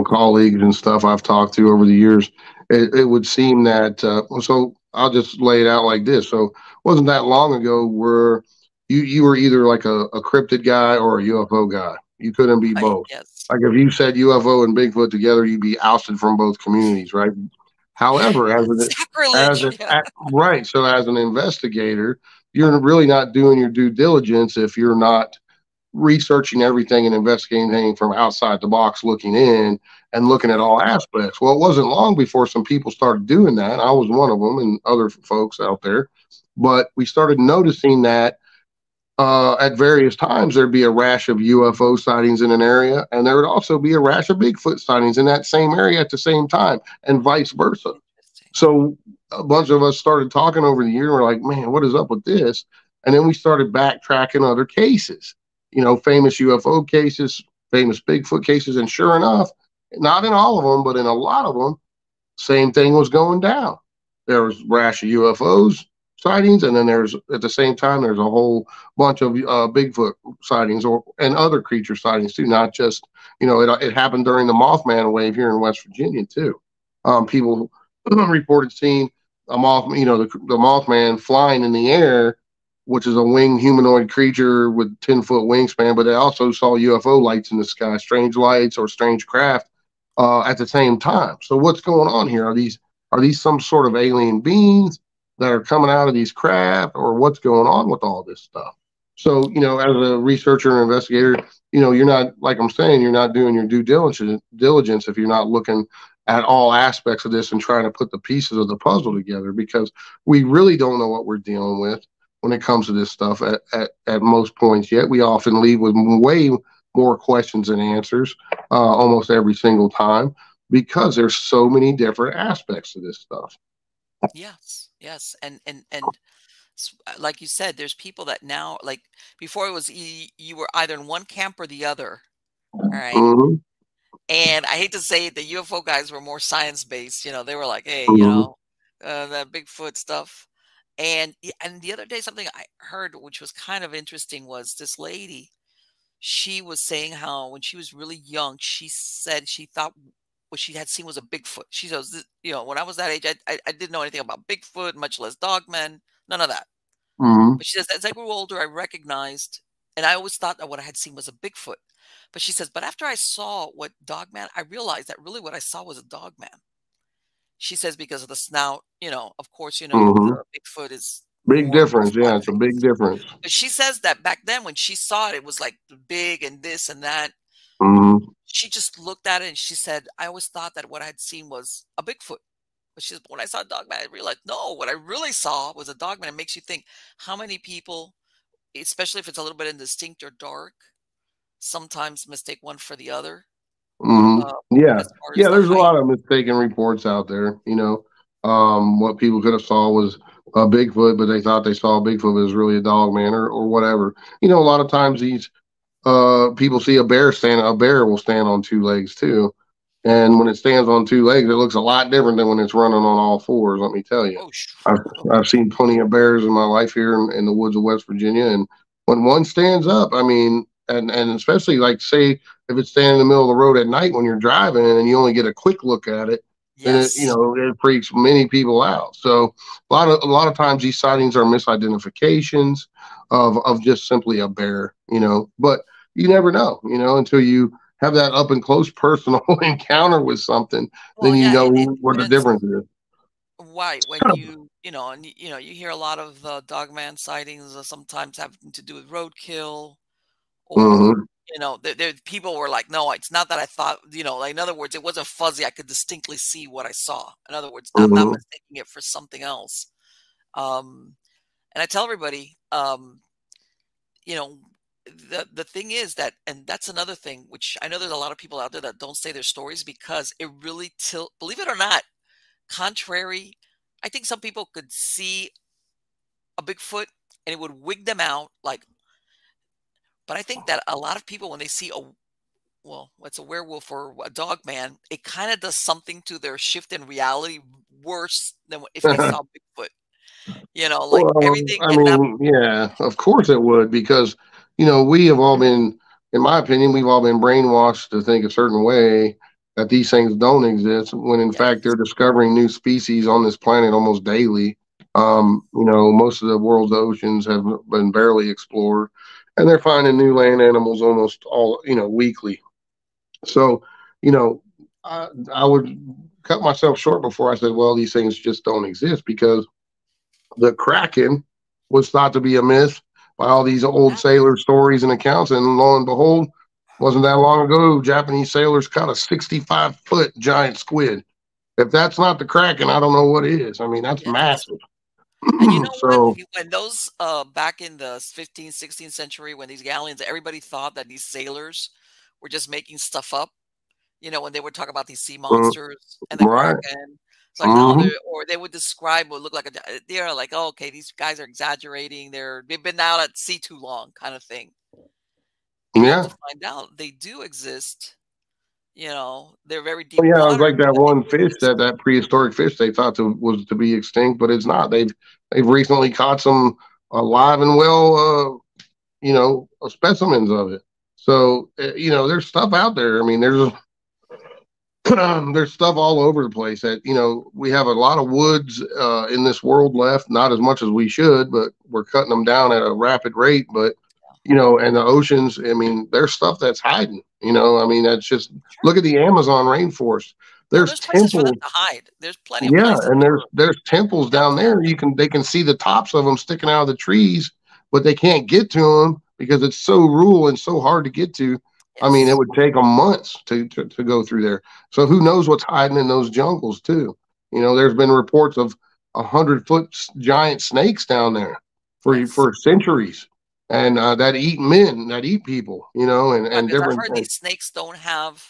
colleagues and stuff I've talked to over the years, it would seem that. So I'll just lay it out like this. So it wasn't that long ago where you were either like a cryptid guy or a UFO guy. You couldn't be Right. both. Yes. Like if you said UFO and Bigfoot together, you'd be ousted from both communities, right? However, Sacrilege. Yeah. right, so as an investigator, you're really not doing your due diligence if you're not researching everything and investigating from outside the box, looking in and looking at all aspects. Well, it wasn't long before some people started doing that. I was one of them, and other folks out there. But we started noticing that at various times there'd be a rash of UFO sightings in an area, and there would also be a rash of Bigfoot sightings in that same area at the same time, and vice versa. Interesting. So a bunch of us started talking over the year. And we're like, man, what is up with this? And then we started backtracking other cases, famous UFO cases, famous Bigfoot cases. And sure enough, not in all of them, but in a lot of them, same thing was going down. There was rash of UFOs sightings, and then there's at the same time there's a whole bunch of Bigfoot sightings and other creature sightings too. Not just it happened during the Mothman wave here in West Virginia too. People reported seeing a moth, the Mothman flying in the air, which is a winged humanoid creature with 10-foot wingspan. But they also saw UFO lights in the sky, strange lights or strange craft at the same time. So what's going on here? Are these some sort of alien beings that are coming out of these craft, or what's going on with all this stuff? So, as a researcher and investigator, you're not, like I'm saying, you're not doing your due diligence if you're not looking at all aspects of this and trying to put the pieces of the puzzle together, because we really don't know what we're dealing with when it comes to this stuff at most points yet. We often leave with way more questions than answers almost every single time, because there's so many different aspects to this stuff. Yes, yes, and like you said, there's people that now, like before it was you were either in one camp or the other, all right? Mm-hmm. And I hate to say it, the UFO guys were more science-based. They were like, hey, Mm-hmm. that Bigfoot stuff. And the other day, something I heard, which was kind of interesting, was this lady. She was saying how when she was really young, she said she thought what she had seen was a Bigfoot. She says, when I was that age, I didn't know anything about Bigfoot, much less dogmen, none of that. Mm-hmm. But she says, as I grew older, I recognized, and I always thought that what I had seen was a Bigfoot. But she says, but after I saw what Dogman, I realized that really what I saw was a Dogman. She says because of the snout, of course, Mm-hmm. the Bigfoot is Big more difference. Yeah, front it's a big face. difference. But she says that back then when she saw it, it was like big and this and that. Mm-hmm. She just looked at it and she said, I always thought that what I had seen was a Bigfoot. But she says, when I saw Dogman, I realized, no, what I really saw was a Dogman. It makes you think how many people, especially if it's a little bit indistinct or dark, sometimes mistake one for the other. Mm-hmm. Uh, Yeah, as far as yeah. the There's a height. lot of mistaken reports out there. What people could have saw was a Bigfoot, but they thought they saw a Bigfoot, but it was really a dog man or whatever. A lot of times these people see a bear will stand on two legs too. And when it stands on two legs, it looks a lot different than when it's running on all fours. Let me tell you, Oh, I've, I've seen plenty of bears in my life here in the woods of West Virginia, and when one stands up, I mean, and especially like say if it's standing in the middle of the road at night when you're driving and you only get a quick look at it, then yes. it freaks many people out. So a lot of times these sightings are misidentifications of just simply a bear, but you never know, until you have that up and close personal encounter with something, then Well, yeah, what when the it's difference is. white, when and you hear a lot of dogman sightings sometimes having to do with roadkill, or Hmm. there people were like, no, it's not that I thought, like in other words, it wasn't fuzzy. I could distinctly see what I saw. In other words, not Hmm. mistaking it for something else. Um, and I tell everybody, you know, the thing is that, and that's another thing, which I know there's a lot of people out there that don't say their stories because it really believe it or not, contrary, I think some people could see a Bigfoot and it would wig them out, like, but I think that a lot of people when they see what's a werewolf or a dog man, it kind of does something to their shift in reality worse than if they saw Bigfoot. Like Well, everything I cannot. mean, yeah, of course it would, because we have all been, in my opinion, we've all been brainwashed to think a certain way, that these things don't exist, when in fact Yes. they're discovering new species on this planet almost daily. Hmm. Most of the world's oceans have been barely explored, and they're finding new land animals almost all, weekly. So, you know, I would cut myself short before I said, well, these things just don't exist, because the Kraken was thought to be a myth by all these old Yes. sailor stories and accounts. And lo and behold, wasn't that long ago, Japanese sailors caught a 65-foot giant squid. If that's not the Kraken, I don't know what is. I mean, that's Yes. massive. And you know what? So, When those back in the 15th, 16th century, when these galleons, everybody thought that these sailors were just making stuff up. When they would talk about these sea uh, monsters and the right. Kraken. It's like, no, Hmm. or they would describe what looked like a they're like, oh, okay, these guys are exaggerating. They've been out at sea too long, kind of thing. And come to Yeah. find out, they do exist. They're very Well, deep yeah, it was water, like that but they one do fish exist. that prehistoric fish they thought was to be extinct, but it's not. They've recently caught some alive and well, specimens of it. So there's stuff out there. I mean, there's stuff all over the place that we have a lot of woods in this world left, not as much as we should, but we're cutting them down at a rapid rate. But and the oceans, I mean, there's stuff that's hiding. I mean, that's just Sure. look at the Amazon rainforest. Oh, There's there's places for them temples. to hide. There's plenty of Yeah, places and there's for there's temples them down to there. hide. They can see the tops of them sticking out of the trees, but they can't get to them because it's so rural and so hard to get to. I mean, it Yes. would take them months to go through there. So who knows what's hiding in those jungles too? There's been reports of 100-foot giant snakes down there Yes. for centuries, and that eat men, that eat people. Right, And because I've different. heard these snakes don't have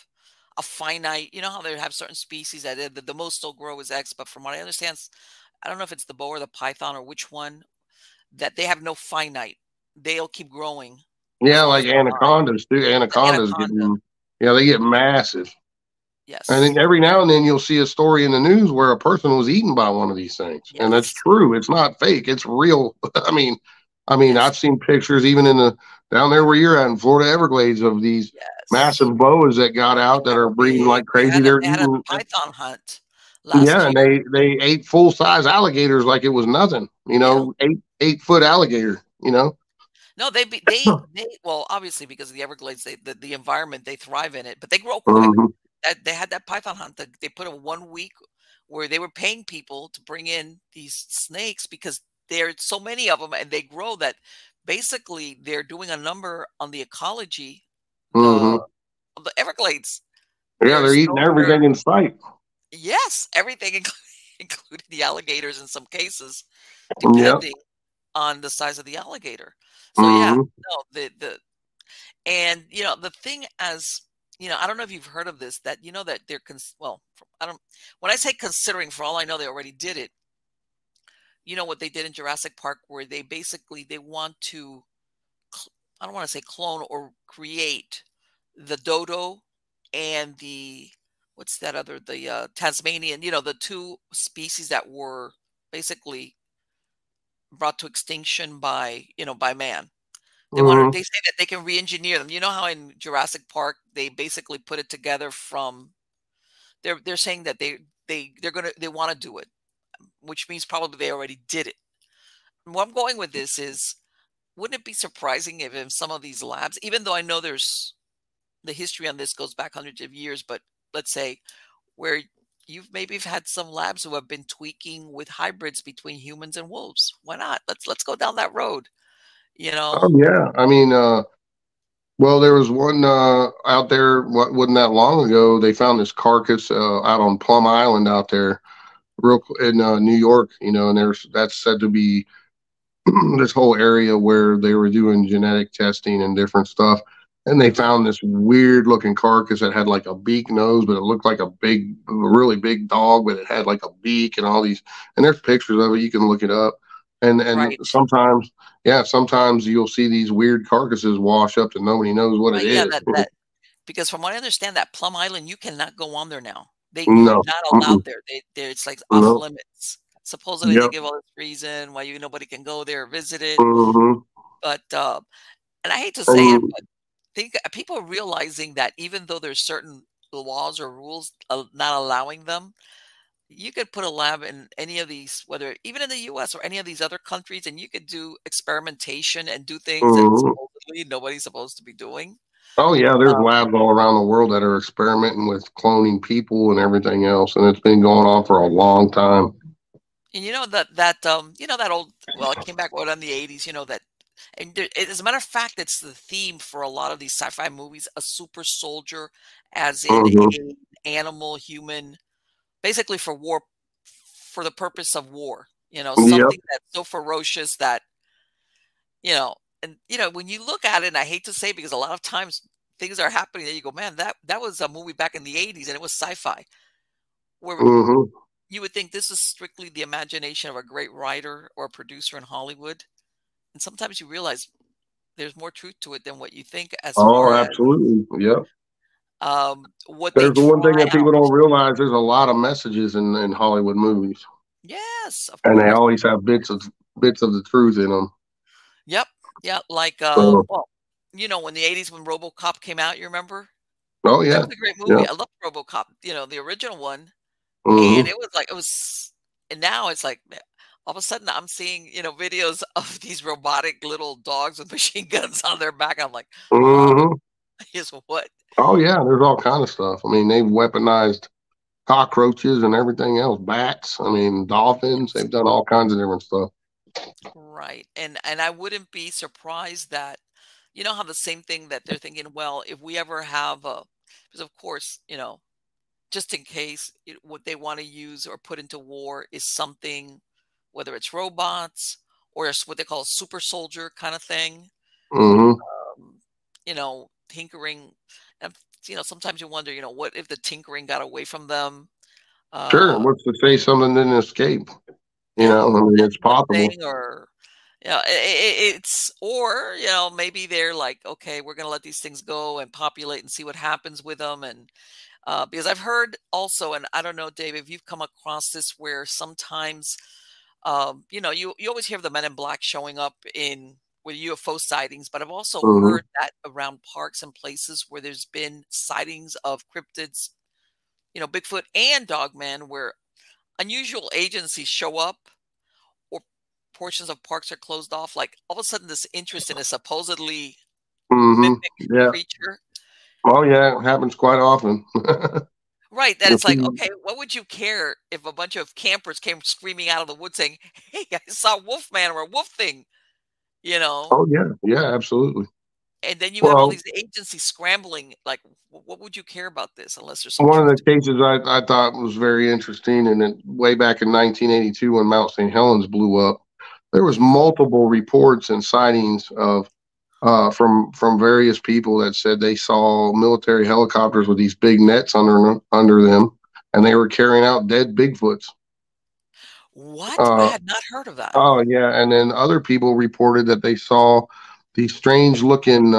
a finite, how they have certain species that the most they'll grow is X, but from what I understand, I don't know if it's the boa or the python or which one, that they have no finite. They'll keep growing as Yeah, long as like they're alive. anacondas too. The Anacondas anaconda, yeah, they get massive. And then yes. every now and then you'll see a story in the news where a person was eaten by one of these things, and that's Yes. true. It's not fake. It's real. Yes. I've seen pictures even in the down there where you're at in Florida Everglades of these Yes. massive boas that got out that That are were breeding big. like crazy. They're They had a eating, python hunt last yeah, and year. they ate full size alligators like it was nothing. Yeah. 8 foot alligator. No, well, obviously because of the Everglades, the environment, they thrive in it, but they grow quick. Hmm. That they had that python hunt that they put a 1 week where they were paying people to bring in these snakes because there's so many of them and they grow that basically they're doing a number on the ecology the Hmm. of the Everglades. Yeah, they're There's eating no other, everything in sight. yes, everything, including the alligators in some cases, Yeah. depending on the size of the alligator. So yeah, Hmm. no, the and the thing as I don't know if you've heard of this, that that they're well, I don't, when I say considering, for all I know, they already did it. What they did in Jurassic Park, where they basically they want to, I don't want to say clone or create the dodo and the what's that other, the Tasmanian, the two species that were basically brought to extinction by man. Hmm. They say that they can re-engineer them. You know how in Jurassic Park they basically put it together from, they're saying that they want to do it, which means probably they already did it. And where I'm going with this is, wouldn't it be surprising if in some of these labs, even though I know there's the history on this goes back hundreds of years, but let's say where you've maybe had some labs who have been tweaking with hybrids between humans and wolves. Why not? Let's go down that road. You Oh know, yeah. Well, there was one out there. What wasn't that long ago? They found this carcass out on Plum Island out there, in New York. And that's said to be this whole area where they were doing genetic testing and different stuff. And they found this weird looking carcass that had like a beak nose, but it looked like really big dog, but it had like a beak and all these. And there's pictures of it. You can look it up. And right? sometimes, yeah, sometimes you'll see these weird carcasses wash up that nobody knows what it Right, yeah, is. that because from what I understand, that Plum Island, you cannot go on there now. You're No. not allowed Mm-mm. there. It's like off No. limits. Supposedly, they Yep. give all this reason why nobody can go there or visit it. Hmm. But and I hate to say it, And but think people are realizing that even though there's certain laws or rules not allowing them, you could put a lab in any of these, whether even in the U.S. or any of these other countries, and you could do experimentation and do things that mhm. supposedly nobody's supposed to be doing. Oh yeah, there's Um, labs all around the world that are experimenting with cloning people and everything else, and it's been going on for a long time. And that old, well, it came back out in the 80s, that, and as a matter of fact, it's the theme for a lot of these sci-fi movies, a super soldier, as in Hmm. a animal human, basically for war, for the purpose of war, Yep. something that's so ferocious that, and when you look at it, and I hate to say, because a lot of times things are happening that you go, man, that was a movie back in the 80s and it was sci-fi, where Hmm. you would think this is strictly the imagination of a great writer or producer in Hollywood, and sometimes you realize there's more truth to it than what you think as Oh, far as absolutely. Yeah. what they There's the one thing try that people out. don't realize. There's a lot of messages in Hollywood movies, Yes, of and they course. always have bits of the truth in them. Yep. Yeah, like, So, well, in the '80s when RoboCop came out, you remember? oh That yeah, was a great yeah. movie. I love RoboCop, the original one, and Hmm. and now it's like, all of a sudden I'm seeing, videos of these robotic little dogs with machine guns on their back. I'm like, "Huh? Hmm. Is what?" Oh yeah, there's all kind of stuff. I mean, they've weaponized cockroaches and everything else, bats. I mean, dolphins. Yes. They've done all kinds of different stuff. Right. And I wouldn't be surprised that, how the same thing that they're thinking, well, if we ever have a, because of course, just in case what they want to use or put into war is something, whether it's robots or it's what they call a super soldier kind of thing, Hmm. tinkering. And, sometimes you wonder, what if the tinkering got away from them? Sure. Uh, What's to say something didn't escape? yeah, I mean, that's it's one possible. thing. Or or maybe they're like, okay, we're gonna let these things go and populate and see what happens with them. And because I've heard also, and I don't know, Dave, if you've come across this, where sometimes you always hear the Men in Black showing up in with UFO sightings, but I've also Hmm. heard that around parks and places where there's been sightings of cryptids, Bigfoot and Dogman, where unusual agencies show up, or portions of parks are closed off. Like, all of a sudden, this interest in a supposedly Hmm. mythic Yeah. creature. Oh yeah, it happens quite often. Right, that You'll it's like, see. okay, what would you care if a bunch of campers came screaming out of the woods saying, "Hey, I saw Wolfman or a wolf thing," you know? Oh yeah, yeah, absolutely. And then you have all Well, these agencies scrambling, like, what would you care about this unless there's some one of truth the to it? cases I thought was very interesting, and it, way back in 1982 when Mount St. Helens blew up, there was Mhm. multiple reports and sightings of from various people that said they saw military helicopters with these big nets under them, and they were carrying out dead Bigfoots. What? I Uh, had not heard of that. oh yeah, and then other people reported that they saw these strange looking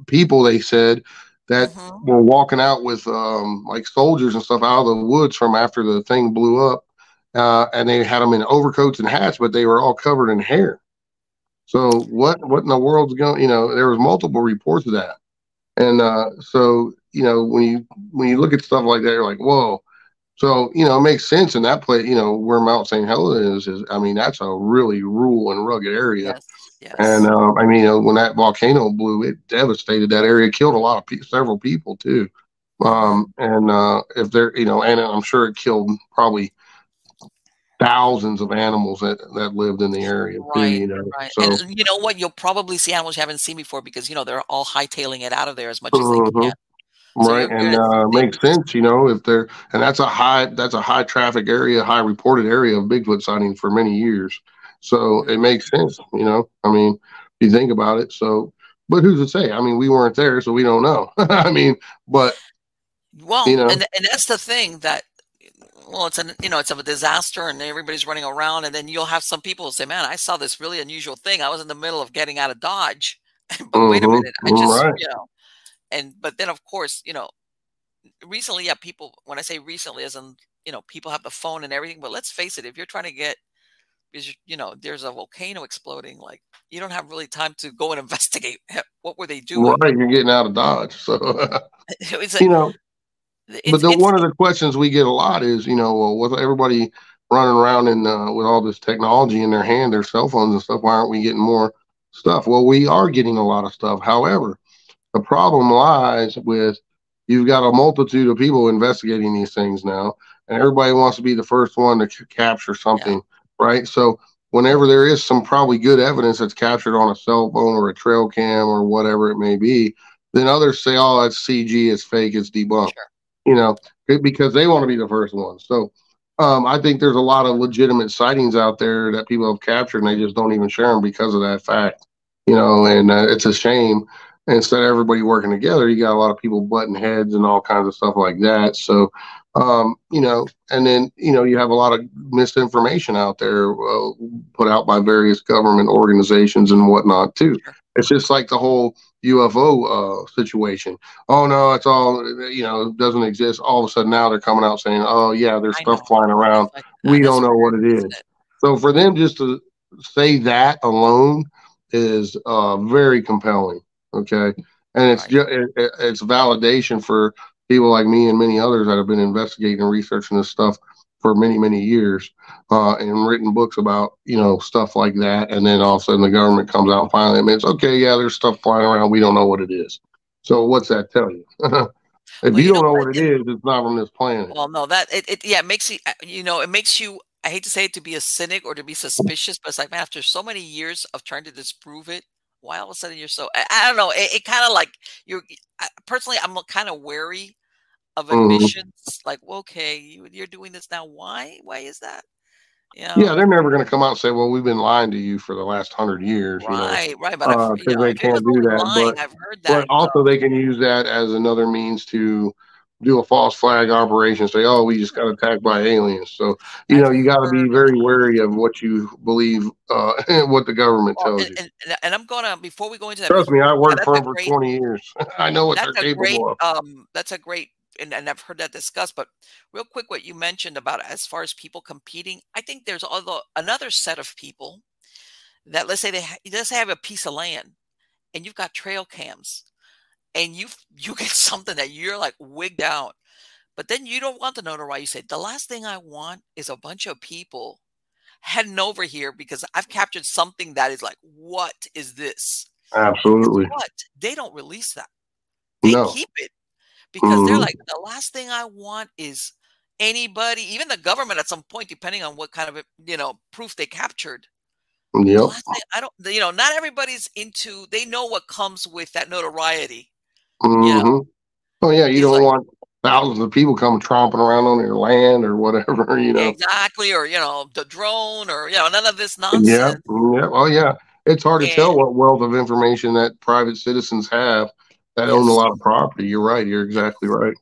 people. They said that Mhm. were walking out with like soldiers and stuff out of the woods from after the thing blew up, and they had them in overcoats and hats, but they were all covered in hair. So what in the world's going? There was multiple reports of that, and so when you look at stuff like that, you're like, whoa. So, it makes sense in that place, where Mount St. Helena is, I mean, that's a really rural and rugged area. Yes, And, yes. I mean, when that volcano blew, it devastated that area, killed a lot of several people too. Mhm. And, if they're, and I'm sure it killed probably thousands of animals that lived in the area too, Right, right. And so, you know what? You'll probably see animals you haven't seen before because, they're all hightailing it out of there as much as they can. mhm. So Right, you're and gonna see things. makes sense, if they're and that's a high traffic area, high reported area of Bigfoot sighting for many years. So it Mhm. makes sense, I mean, if you think about it. So, but who's to say? I mean, we weren't there, so we don't know. I mean, but you Well, know, and that's the thing that, well, it's a disaster and everybody's running around, and then you'll have some people say, "Man, I saw this really unusual thing. I was in the middle of getting out of Dodge, but wait a mm-hmm, minute, I just, right, and but then of course, recently, yeah, people, when I say recently, as in, people have the phone and everything, but let's face it, if you're trying to get, because there's a volcano exploding, like, you don't have really time to go and investigate what were they doing. right, you're getting out of Dodge. So, It's you like know, but it's the it's one of the questions we get a lot is, well, with everybody running around and with all this technology in their hand, their cell phones and stuff, why aren't we getting more stuff? Well, we are getting a lot of stuff. However, the problem lies with you've got a multitude of people investigating these things now, and everybody wants to be the first one to capture yeah, something, right? So whenever there is some probably good evidence that's captured on a cell phone or a trail cam or whatever it may be, then others say, "Oh, that's CG, it's fake, it's debunked," sure. you know, because they want to be the first one. So I think there's a lot of legitimate sightings out there that people have captured, and they just don't even share them because of that fact, and it's a shame. Instead of everybody working together, you got a lot of people butting heads and all kinds of stuff like that. So, And then, you have a lot of misinformation out there, put out by various government organizations and whatnot too. Sure. It's just like the whole UFO situation. Oh no, it's all, it doesn't exist. All of a sudden now they're coming out saying, oh yeah, there's I stuff know. flying It's around. like, We that's don't know what weird, it isn't is. it? So for them just to say that alone is very compelling. Okay. And it's Right. just it's validation for people like me and many others that have been investigating and researching this stuff for many years, and written books about stuff like that. And then all of a sudden the government comes out and finally admits, okay, yeah, there's stuff flying around. We don't know what it is. So what's that tell you? If Well, you you know don't know what? what it is, it's not from this planet. Well, no, that yeah, it makes you, it makes you, I hate to say it, to be a cynic or to be suspicious, but it's like, man, after so many years of trying to disprove it, why all of a sudden you're so, I don't know. It kind of like personally, I'm kind of wary of Mhm. admissions. Like, well, okay, you're doing this now. Why? Why is that? You Yeah, know, they're never going to come out and say, "Well, we've been lying to you for the last 100 years," right, right. But because they if it was can't do only that. lying, But I've heard but that. also they can use that as another means to do a false flag operation. Say, "Oh, we just got attacked by aliens." So I've you got to be heard very that. wary of what you believe, what the government Well, tells you. and I'm gonna, before we go into that, Trust me, I yeah, worked for them for 20 years. I know what they're capable of. that's a great, and I've heard that discussed, but real quick, what you mentioned about as far as people competing, I think there's another set of people that, let's say let's say have a piece of land and you've got trail cams and you get something that you're like wigged out, but then you don't want the notoriety. You say, the last thing I want is a bunch of people heading over here because I've captured something that is like, what is this? And guess Absolutely. what? They don't release that. They No. keep it because they're Hmm. like, the last thing I want is anybody, even the government at some point, depending on what kind of, proof they captured. The Yep. last thing I don't, not everybody's into, they know what comes with that notoriety. You know, Hmm. Oh yeah, you he's don't like, want thousands of people come tromping around on your land or whatever. exactly, or, the drone or, none of this Yeah, nonsense. yeah. Oh yeah, it's hard to tell And what wealth of information that private citizens have that own a yes, lot of property. You're right. You're exactly yes. right.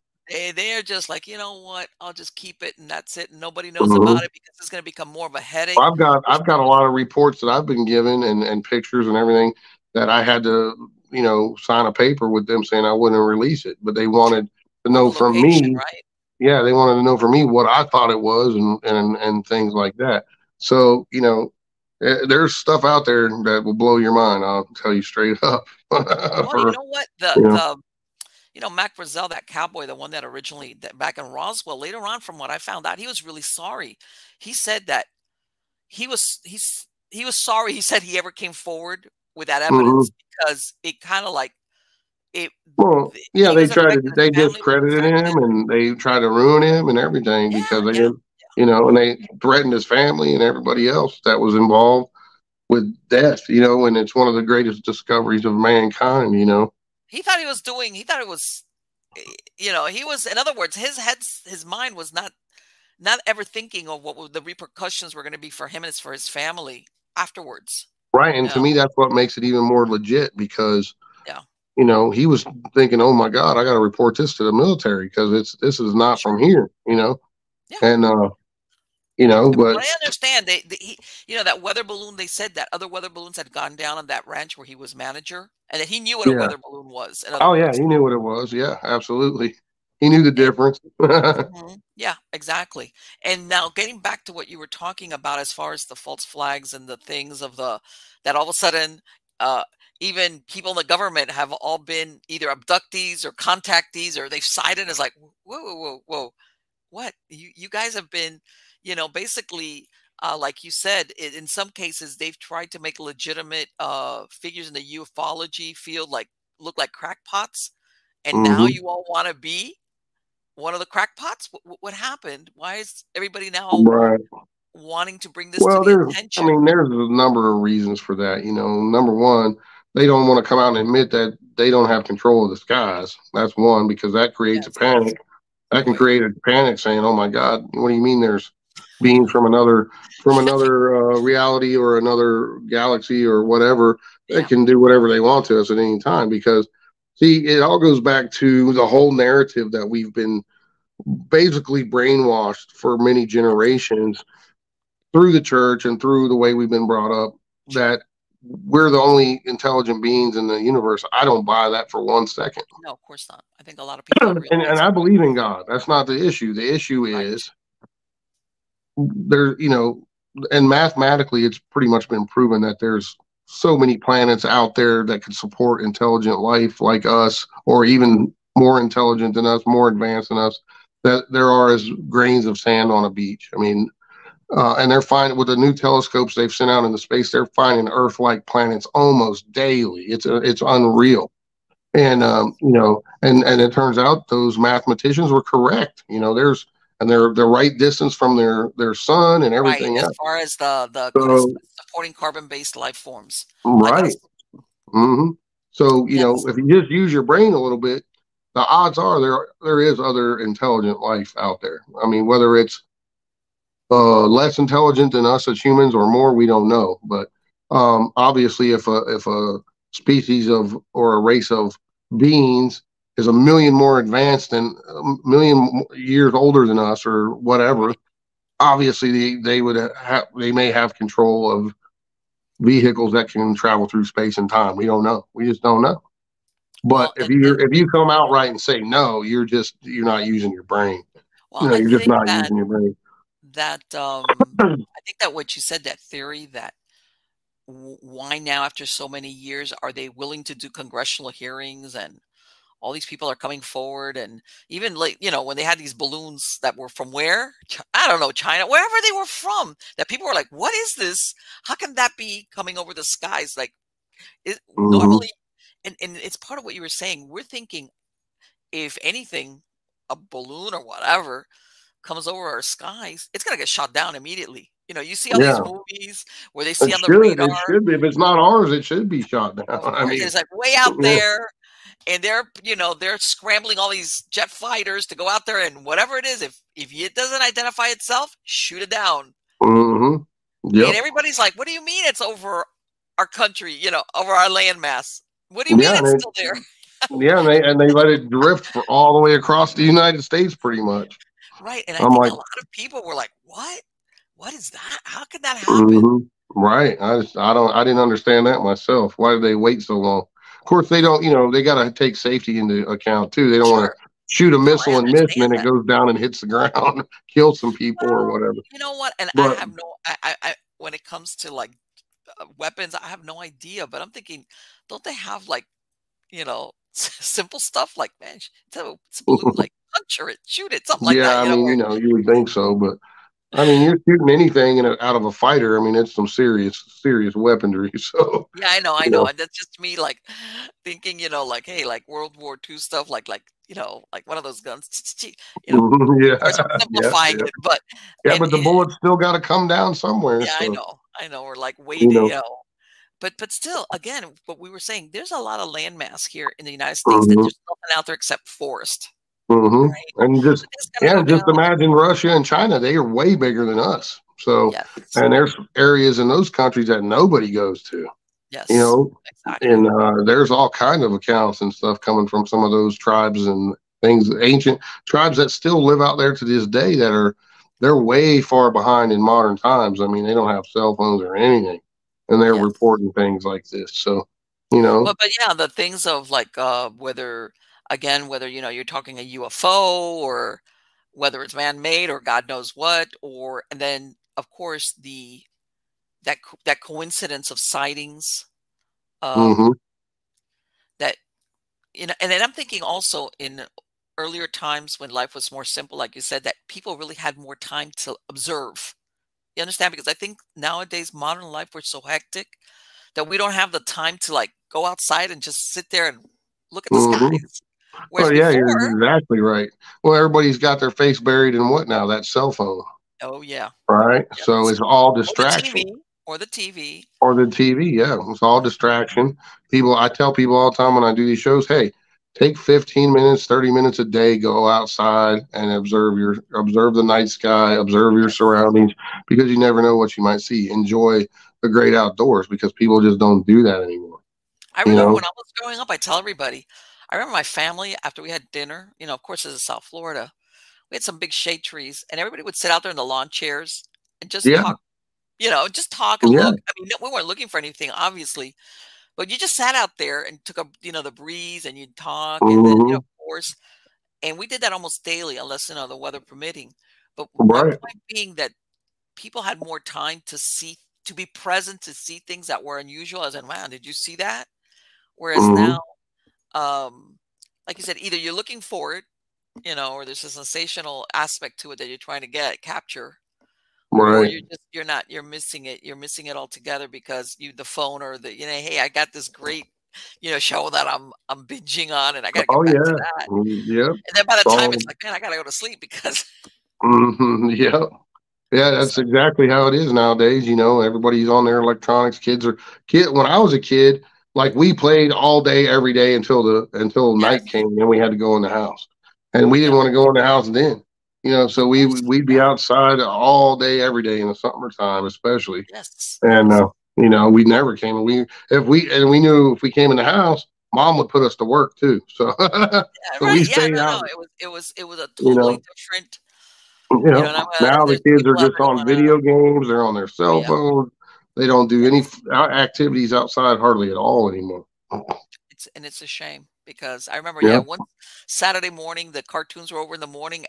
They're just like, you know what? I'll just keep it and that's it. And nobody knows Hmm. about it because it's going to become more of a headache. I've got Which, I've got a lot of reports that I've been given and pictures and everything that I had to sign a paper with them saying I wouldn't release it, but they sure, wanted to of the know from location, me. right? Yeah, they wanted to know from me what I thought it was and things like that. So there's stuff out there that will blow your mind. I'll tell you straight up. Well, you For know what? you know, Mac Brazel, that cowboy, the one that originally back in Roswell, later on, from what I found out, he was really sorry. He said that he was sorry. He said he ever came forward with that hmm evidence because it kind of like it. well, yeah, He was affected. His they family was discredited him affected. and they tried to ruin him and everything Yeah, because they yeah. didn't, and they threatened his family and everybody else that was involved with death. And it's one of the greatest discoveries of mankind. He thought he was doing. He thought it was. He was. In other words, his mind was not ever thinking of what the repercussions were going to be for him and for his family afterwards. Right. And to Yeah, me, that's what makes it even more legit because yeah, he was thinking, "Oh my God, I got to report this to the military because this is not from sure, here." yeah. And From but what I understand, that weather balloon. They said that other weather balloons had gone down on that ranch where he was manager, and that he knew what a yeah, weather balloon was. In other oh yeah, words, he knew what it was. Yeah, absolutely, he knew the and difference. yeah, exactly. And now getting back to what you were talking about as far as the false flags and the things of the that all of a sudden, uh, even people in the government have all been either abductees or contactees, or they've cited as like, whoa, whoa, whoa, whoa, what you guys have been, basically, like you said, in some cases they've tried to make legitimate figures in the ufology field like look like crackpots, and now Hmm. you all want to be one of the crackpots. What happened? Why is everybody now Right. wanting to bring this to Well, the I attention? mean, there's a number of reasons for that. Number one, they don't want to come out and admit that they don't have control of the skies. That's one because that creates a Yes, yes. panic. That can Oh yeah. create a panic saying, "Oh my God, what do you mean there's beings from another reality or another galaxy or whatever that Yeah. can do whatever they want to us at any time?" Because see, it all goes back to the whole narrative that we've been basically brainwashed for many generations through the church and through the way we've been brought up Sure. that we're the only intelligent beings in the universe. I don't buy that for 1 second. No, of course not. I think a lot of people And realize I that. believe in God. That's not the issue. The issue Right. is there, and mathematically, it's pretty much been proven that there's so many planets out there that could support intelligent life like us, or even more intelligent than us, more advanced than us, that there are as grains of sand on a beach. I mean, and they're finding with the new telescopes they've sent out into space, they're finding Earth-like planets almost daily. It's unreal. And and it turns out those mathematicians were correct. They're the right distance from their sun and Right. everything As else. far as So supporting carbon-based life forms like us. right. hmm So Yes. if you just use your brain a little bit, the odds are there is other intelligent life out there. I mean, whether it's less intelligent than us as humans or more, we don't know. But obviously, if a species of or a race of beings is a million more advanced and a million years older than us or whatever, Right. obviously they may have control of vehicles that can travel through space and time. We don't know. We just don't know. But Well, and if you come out right and say no, you're not using your brain. well, I You're just think not that using your brain. that I think that what you said, that theory that why now after so many years are they willing to do congressional hearings and all these people are coming forward, and even like when they had these balloons that were from where I don't know, China, wherever they were from, that people were like, what is this? How can that be coming over the skies? Like hmm normally, and it's part of what you were saying. We're thinking, if anything, a balloon or whatever comes over our skies, it's gonna get shot down immediately. You see all these Yeah. movies where they see It on the should. It radar, should be. If it's not ours, it should be shot down. of I course, mean, it's like way out yeah. there, and they're scrambling all these jet fighters to go out there, and whatever it is, if it doesn't identify itself, shoot it down. hmm And Yep. everybody's like, "What do you mean it's over our country? Over our landmass? What do you mean Yeah. it's still there?" And they let it drift for all the way across the United States, pretty much. Right, and I I'm think a like, lot of people were like, "What? What is that? How could that happen?" hmm right. I didn't understand that myself. Why did they wait so long? Of course, they don't. They got to take safety into account too. They don't want Sure. to shoot a No, I missile and miss, and understand then it that. goes down and hits the ground, kill some people or Well, whatever. you know what? And I But have no, when it comes to like weapons, I have no idea. But I'm thinking, don't they have like simple stuff like, man, it's a balloon, like puncture it, shoot it, something like yeah, that. I mean, you would think so, but I mean, you're shooting anything out of a fighter. I mean, it's some serious, serious weaponry. So, Yeah, I know, I you know. know, And that's just me like thinking, like, hey, like World War II stuff, like one of those guns. Of course, I'm yeah, yeah, simplifying yeah, it, but yeah. and But the bullets still got to come down somewhere. yeah, So, I know. We're like you waiting, know, but still, again, what we were saying, there's a lot of landmass here in the United States that hmm there's nothing out there except forest, hmm right? and just But it's gonna yeah, go and just down. imagine Russia and China. They are way bigger than us. So, Yes, and there's areas in those countries that nobody goes to. You yes, know, exactly. and there's all kind of accounts and stuff coming from some of those tribes and things, ancient tribes that still live out there to this day they're way far behind in modern times. I mean, they don't have cell phones or anything, and they're Yes. reporting things like this. So, you know, But yeah, the things of like whether you're talking a UFO or whether it's man-made or God knows what, and then of course that coincidence of sightings, hmm um that and then I'm thinking also in earlier times when life was more simple, like you said, that people really had more time to observe. You understand? Because I think nowadays modern life, we're so hectic that we don't have the time to like go outside and just sit there and look at the hmm skies. Whereas well, yeah, before, you're exactly right. Well, everybody's got their face buried in what now? That cell phone, oh yeah, right? So yes, it's all or the distraction. TV, or the TV. Or the TV. Yeah, it's all Mhm. distraction. I tell people all the time when I do these shows, hey, take 15 minutes, 30 minutes a day, go outside and observe the night sky, observe your Yes, surroundings, because you never know what you might see. Enjoy the great outdoors because people just don't do that anymore. I You remember when know. I was growing up. I tell everybody, I remember my family after we had dinner. Of course, this is South Florida. we had some big shade trees, and everybody would sit out there in the lawn chairs and just Yeah. talk, just talk and Yeah. look. I mean, we weren't looking for anything, obviously, but you just sat out there and took the breeze, and you'd talk, and then, Hmm. of course, and we did that almost daily, unless, the weather permitting. But my Right. point being that people had more time to be present, to see things that were unusual. As in, wow, did you see that? Whereas now, Hmm. um, like you said, either you're looking for it, or there's a sensational aspect to it that you're trying to capture, or Right. you're missing it. You're missing it altogether because the phone or hey, I got this great, show that I'm binging on, and I got to Oh get back to yeah. that. Yep. And then by the time it's So. like, man, I got to go to sleep because Yep. Yeah, that's so, exactly how it is nowadays. Everybody's on their electronics. Kid. When I was a kid, like we played all day, every day until night yes, came, and we had to go in the house, and we didn't yep, want to go in the house then. of So course, we'd be yeah, outside all day, every day in the summertime, especially, yes, and yes, we never came. We knew if we came in the house, mom would put us to work too. So yeah, so we right, yeah, stayed no, out. it was a You totally know, different, Yeah. now, Now the there's kids are people out just there that on want to, video games. They're on their oh cell yeah, phones. They don't do any yes. activities outside hardly at all anymore. It's a shame because I remember, yeah, Yeah. one Saturday morning, the cartoons were over in the morning.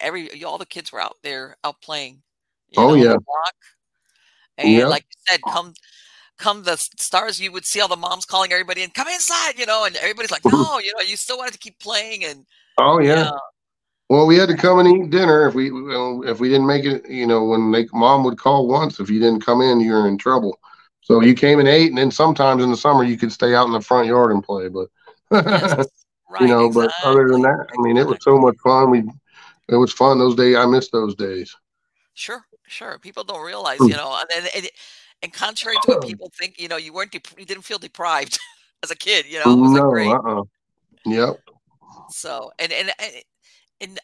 All the kids were out there out playing, Oh on yeah. the block. And Yeah. like you said, come the stars, you would see all the moms calling everybody and come inside, and everybody's like, no, you still wanted to keep playing, and Oh yeah. yeah, Well, we had to come and eat dinner if we didn't make it. When mom would call once, if you didn't come in, you're in trouble. So you came and ate, and then sometimes in the summer you could stay out in the front yard and play. But yes, right, but other than exactly, that, I mean, it was so exactly. much fun. It was fun those days. I miss those days. Sure, sure. People don't realize, and contrary to what people think, you didn't feel deprived as a kid. It was like No. great. Yep. So, and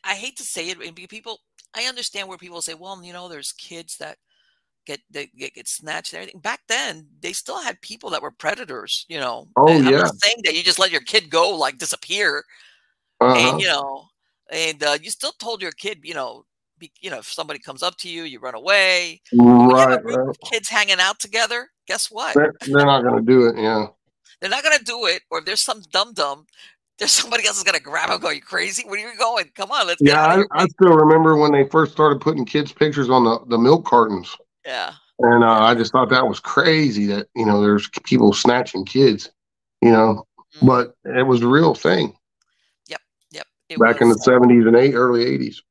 I hate to say it, and people, I understand where people say, well, there's kids that get snatched and everything. Back then, they still had people that were predators. Oh I'm yeah. not saying that you just let your kid go, like disappear, and Uh-huh. you still told your kid, if somebody comes up to you, you run away. But when you have Right, a group right. of kids hanging out together, guess what? They're not going to do it. Yeah. They're not going to do it. Or if there's some dum-dum, there's somebody else is going to grab them and go, you crazy? Where are you going? Come on, let's get Yeah, out of here I quick. still remember when they first started putting kids' pictures on the milk cartons, Yeah. and Yeah. I just thought that was crazy that there's people snatching kids, you know, Mm, but it was a real thing yep. Yep. It back in was the '70s and early '80s.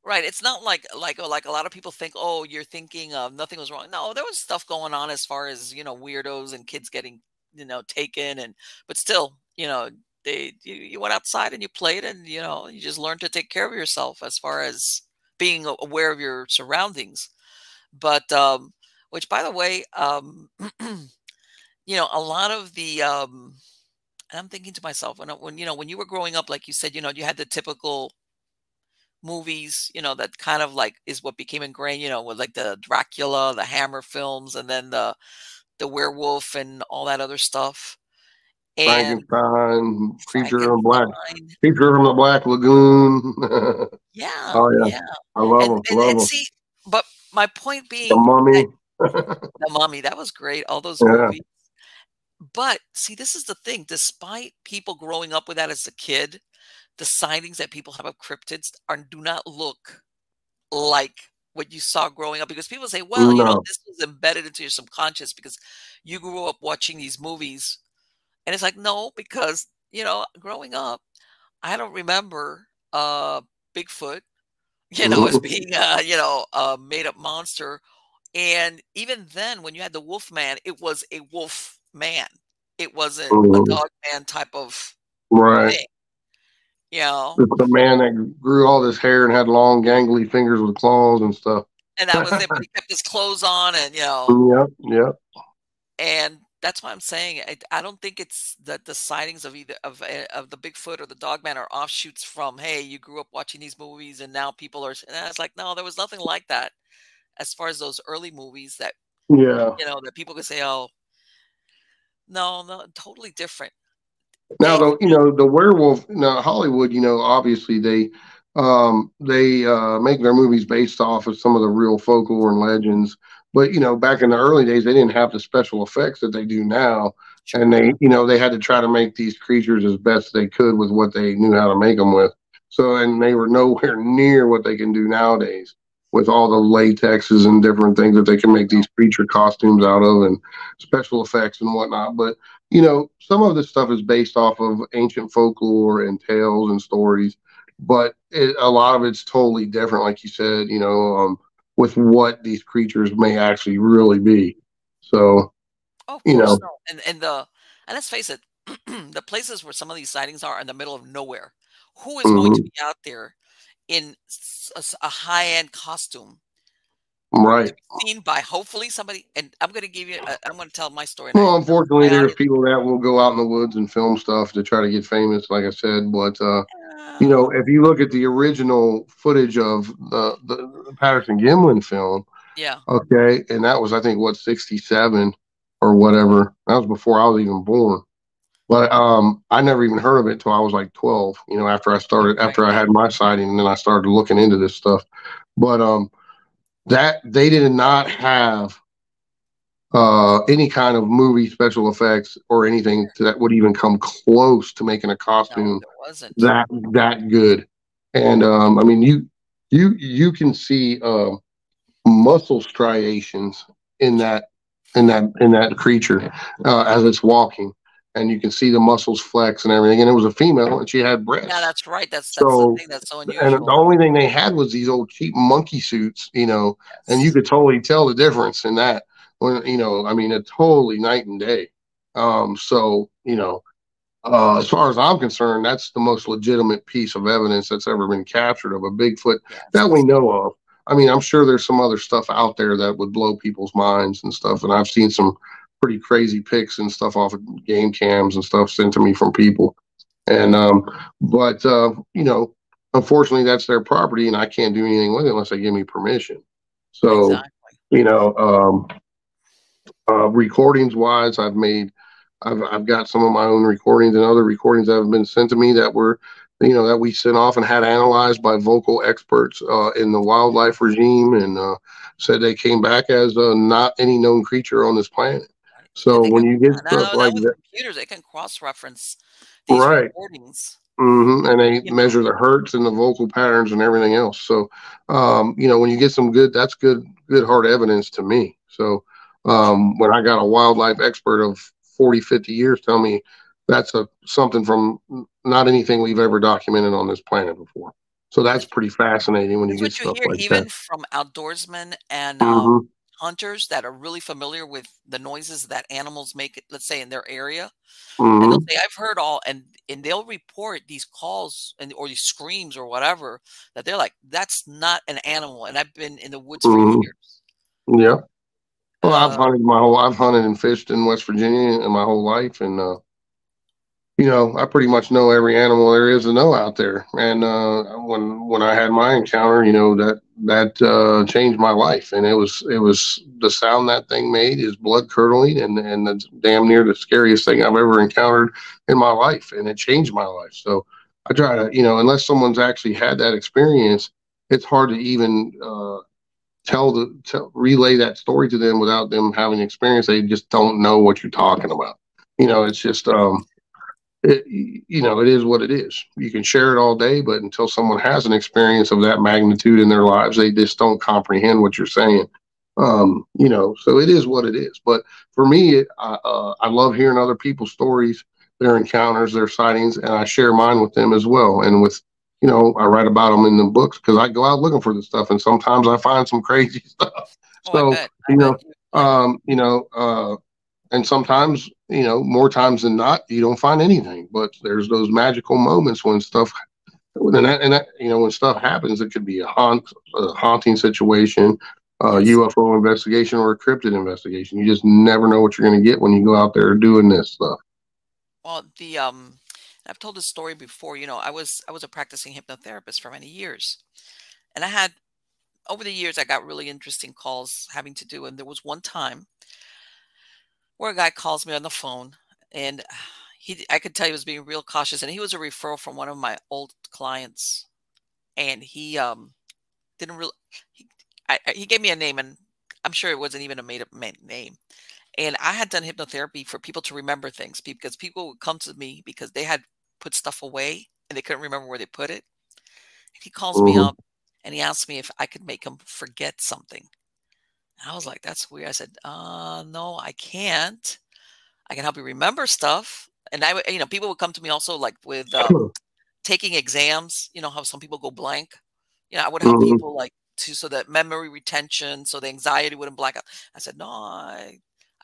right. It's not like a lot of people think, oh, you're thinking of nothing was wrong. No, there was stuff going on as far as, weirdos and kids getting, taken, but still, you went outside and you played, and you just learned to take care of yourself as far as being aware of your surroundings. But which, by the way, a lot of the and I'm thinking to myself, when you were growing up, like you said, you had the typical movies, that kind of like is what became ingrained, with like the Dracula, the Hammer films, and then the werewolf and all that other stuff. And Frankenstein, Frankenstein. creature from the Black Lagoon. Yeah, Oh yeah, yeah. I love And them, and love and them. see, but my point The being that Mummy. the Mummy, that was great, all those Yeah. movies. But see, this is the thing, despite people growing up with that as a kid, the sightings that people have of cryptids do not look like what you saw growing up, because people say, well, No. this was embedded into your subconscious because you grew up watching these movies. And it's like, no, because, growing up, I don't remember Bigfoot, as being a made up monster. And even then, when you had the wolf man, it was a wolf man. It wasn't a Mhm. dog man type of Right. thing, you know. It's the man that grew all this hair and had long, gangly fingers with claws and stuff. And that was it. But he kept his clothes on, and Yep, yep. and that's why I'm saying I don't think it's that the sightings of either of the Bigfoot or the Dogman are offshoots from, hey, you grew up watching these movies and now people are. And it's like, no, there was nothing like that as far as those early movies that Yeah. that people could say, oh, no, no, totally different. Now, And the werewolf. Now, Hollywood. Obviously They make their movies based off of some of the real folklore and legends. But back in the early days, they didn't have the special effects that they do now, and Sure. they had to try to make these creatures as best they could with what they knew how to make them with. So, and they were nowhere near what they can do nowadays with all the latexes and different things that they can make these creature costumes out of and special effects and whatnot. But some of this stuff is based off of ancient folklore and tales and stories, but a lot of it's totally different, like you said, with what these creatures may actually really be. So, Oh, of you course, know, no. And let's face it, the places where some of these sightings are in the middle of nowhere. Who is going to mhm, be out there in a high-end costume to right. be seen by hopefully somebody? And I'm going to give you, I'm going to tell my story, and Well, unfortunately, my there's audience. people that will go out in the woods and film stuff to try to get famous, like I said. But Uh, if you look at the original footage of the Patterson Gimlin film, yeah, okay, and that was, I think, what, 67 or whatever. That was before I was even born. But I never even heard of it until I was like 12. After right. I had my sighting, and then I started looking into this stuff. But that they did not have any kind of movie special effects or anything that would even come close to making a No, costume there wasn't. that good. And I mean, you can see muscle striations in that creature as it's walking, and you can see the muscles flex and everything. And it was a female, and she had Yeah, breasts. that's right. That's the So, thing that's so and the unusual. only thing they had was these old cheap monkey suits, and you Yes. could totally tell the difference in that. When I mean, it's totally night and day. So as far as I'm concerned, that's the most legitimate piece of evidence that's ever been captured of a Bigfoot that we Yes. know of. I mean, I'm sure there's some other stuff out there that would blow people's minds and stuff. And I've seen some pretty crazy pics and stuff off of game cams and stuff sent to me from people. And but unfortunately, that's their property, and I can't do anything with it unless they give me permission. So, Exactly. you know, recordings wise, I've got some of my own recordings and other recordings that have been sent to me that were, that we sent off and had analyzed by vocal experts in the wildlife regime, and said they came back as not any known creature on this planet. Right. And So they can when you get stuff now like with that, computers, they can cross-reference these right? recordings, And they you know. measure the hertz and the vocal patterns and everything else. So, when you get some that's good hard evidence to me. So, when I got a wildlife expert of 40, 50 years tell me that's something from not anything we've ever documented on this planet before. So And that's pretty fascinating when you that's get what you stuff hear like that. even from outdoorsmen and, Hmm. hunters that are really familiar with the noises that animals make, let's say, in their area. And they'll Hmm. say, "I've heard all," and they'll report these calls or these screams or whatever that they're like, "That's not an animal," and I've been in the woods for Hmm. years. Yeah. Well, Uh, I've hunted and fished in West Virginia in my whole life, and I pretty much know every animal there is to know out there. And when I had my encounter, that changed my life. And it was the sound that thing made is blood curdling, and that's damn near the scariest thing I've ever encountered in my life. And it changed my life. So I try to, unless someone's actually had that experience, it's hard to even relay that story to them without them having experience. They just don't know what you're talking about. It's just it is what it is. You can share it all day, but until someone has an experience of that magnitude in their lives, they just don't comprehend what you're saying. So it is what it is. But for me, I love hearing other people's stories, their encounters, their sightings, and I share mine with them as well. And I write about them in the books because I go out looking for this stuff, and sometimes I find some crazy stuff. oh, I So, bet. I bet you yeah. and sometimes, more times than not, you don't find anything. But there's those magical moments when stuff, when stuff happens, it could be a haunting situation, a Yes. UFO investigation, or a cryptid investigation. You just never know what you're going to get when you go out there doing this stuff. Well, I've told this story before, I was a practicing hypnotherapist for many years. And I had over the years I got really interesting calls having to do, and there was one time where a guy calls me on the phone, and I could tell he was being real cautious, and he was a referral from one of my old clients. and he didn't really. He gave me a name, and I'm sure it wasn't even a made up name. And I had done hypnotherapy for people to remember things because people would come to me because they had put stuff away and they couldn't remember where they put it. And he calls me Mm-hmm. up and he asked me if I could make him forget something. And I was like, that's weird. I said, no, I can't. I can help you remember stuff. And I would, people would come to me also like with taking exams. You know how some people go blank. I would help Mm-hmm. people like so that memory retention, so the anxiety wouldn't black out. I said, no, I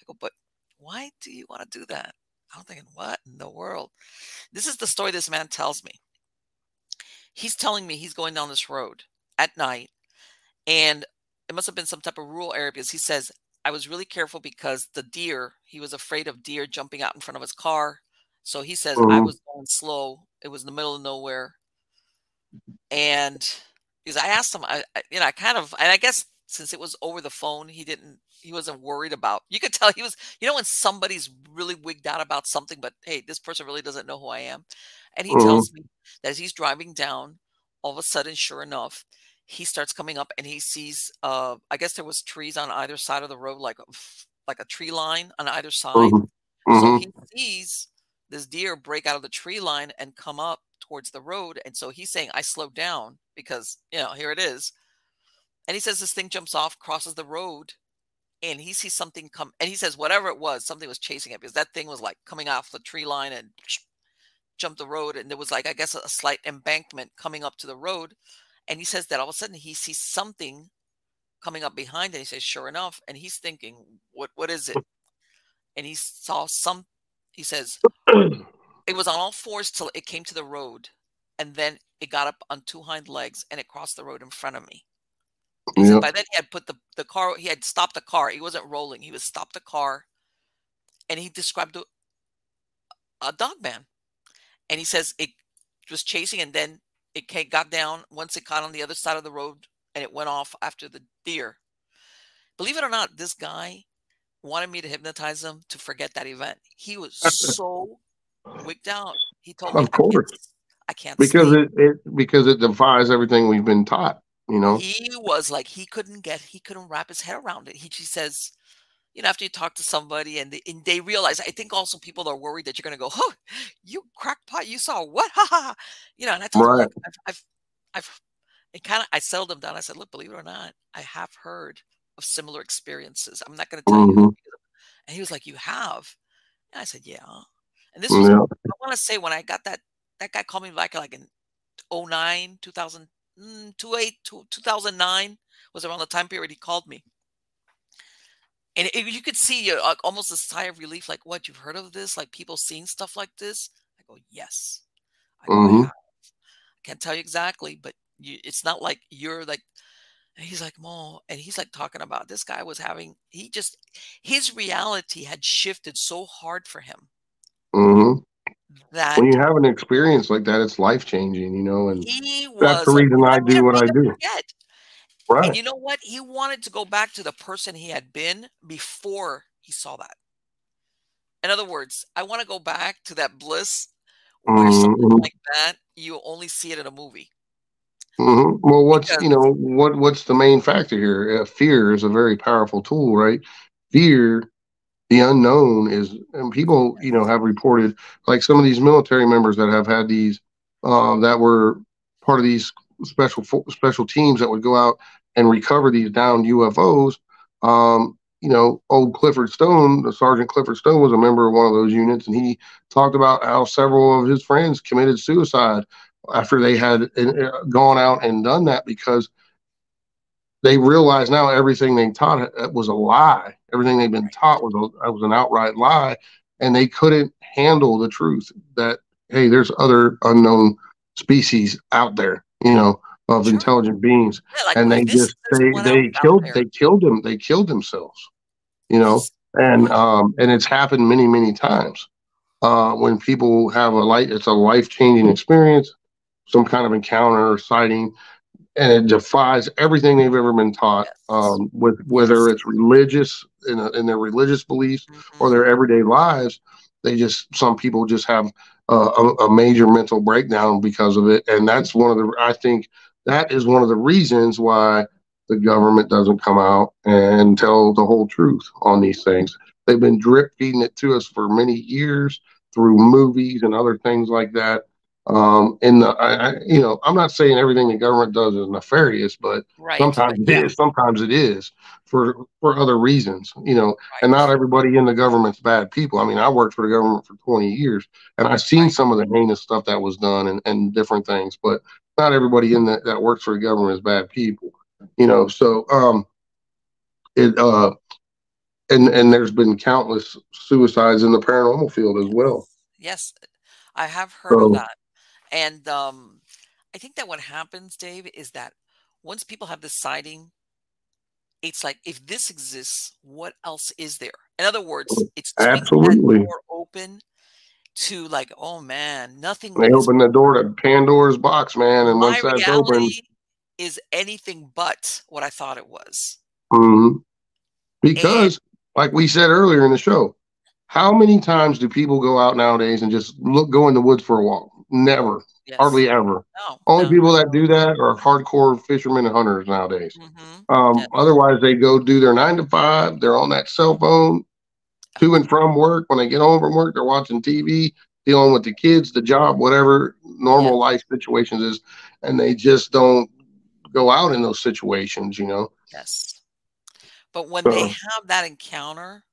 go, but why do you want to do that? I'm thinking, what in the world? This is the story this man tells me. He's telling me he's going down this road at night, and it must have been some type of rural area because he says, I was really careful because he was afraid of deer jumping out in front of his car. So he says, I Mm-hmm. was going slow. It was in the middle of nowhere. And because I asked him, I kind of, and I guess since it was over the phone, he wasn't worried about, you could tell he was, when somebody's really wigged out about something, but hey, this person really doesn't know who I am. And he Mm-hmm. tells me that as he's driving down, all of a sudden, sure enough, he starts coming up and he sees, I guess there was trees on either side of the road, like a tree line on either side. Mm-hmm. So Mm-hmm. he sees this deer break out of the tree line and come up towards the road. And so he's saying, I slowed down because, here it is. And he says this thing jumps off, crosses the road, and he sees something come. And he says, whatever it was, something was chasing it because that thing was like coming off the tree line and jumped the road. And there was like, I guess, a slight embankment coming up to the road. And he says that all of a sudden he sees something coming up behind. And he says, sure enough. And he's thinking, what is it? And he says, it was on all fours till it came to the road, and then it got up on two hind legs and it crossed the road in front of me. And he said Yep. by then he had put the car, he had stopped the car. He wasn't rolling. He was stopped the car, and he described a dog man. And he says it was chasing, and then got down once it got on the other side of the road, and it went off after the deer. Believe it or not, this guy wanted me to hypnotize him to forget that event. He was so wigged out. He told me, Of course, I can't because sleep. it defies everything we've been taught. You know. He was like, he couldn't wrap his head around it. She says, after you talk to somebody and they realize, I think also people are worried that you're going to go, oh, you crackpot, you saw what? Ha ha ha. And I told him, Right. look, I've, it kind of, I settled him down. I said, look, believe it or not, I have heard of similar experiences. I'm not going to tell you who. Mm-hmm. And he was like, you have? And I said, yeah. And this was, Yeah. I want to say when I got that guy called me back like in 09, 2000, 2009 was around the time period he called me. And you could see almost a sigh of relief, like, what, you've heard of this? Like people seeing stuff like this? I go, yes. I go, I Mm-hmm. have. I can't tell you exactly, but it's not like you're like, and he's like, Mo, and he's like talking about this guy was having, his reality had shifted so hard for him Mm-hmm. When that you have an experience like that, it's life changing. And he that's the was like, reason and I that made do him what I do. forget. And Right. you know what? He wanted to go back to the person he had been before he saw that. In other words, I want to go back to that bliss where something Mm-hmm. like that, you only see it in a movie. Mm-hmm. Well, Because what's the main factor here? Fear is a very powerful tool, right? Fear, the unknown is, and people, have reported like some of these military members that have had these, that were part of these special teams that would go out and recover these downed UFOs. Old Clifford Stone, the Sergeant Clifford Stone, was a member of one of those units, and he talked about how several of his friends committed suicide after they had gone out and done that because they realize now everything they taught was a lie. Everything they've been taught was an outright lie, and they couldn't handle the truth that, hey, there's other unknown species out there, of sure, intelligent beings, yeah, like and they this, just there's one else out there. they killed themselves, Yes. and it's happened many many times. When people have it's a life changing experience, some kind of encounter or sighting, and it defies everything they've ever been taught, Yes. with whether Yes. it's religious in their religious beliefs or Hmm. their everyday lives. Some people just have a major mental breakdown because of it, and that's one of the, I think, that is one of the reasons why the government doesn't come out and tell the whole truth on these things. They've been drip feeding it to us for many years through movies and other things like that. And I'm not saying everything the government does is nefarious, but Right. sometimes it Yeah. is. Sometimes it is for other reasons. And not Right. everybody in the government's bad people. I mean, I worked for the government for 20 years, and I've seen Right. some of the heinous stuff that was done and different things. But not everybody in that works for the government is bad people. So it and there's been countless suicides in the paranormal field as well. Yes. Yes. I have heard of So that. And I think that what happens, Dave, is that once people have this sighting, it's like, if this exists, what else is there? In other words, it swings that absolutely, door open to, like, oh man, nothing they is open the door to Pandora's box, man, and once my that's open, reality is anything but what I thought it was. mhm, And because like we said earlier in the show, how many times do people go out nowadays and just go in the woods for a walk? Never, yes, hardly ever. no, Only no, people that do that are hardcore fishermen and hunters nowadays. yes, Otherwise, they go do their 9 to 5. They're on that cell phone to and from work. When they get home from work, they're watching TV, dealing with the kids, the job, whatever yes, normal life situations is, and they just don't go out in those situations. yes. But when they So, have that encounter,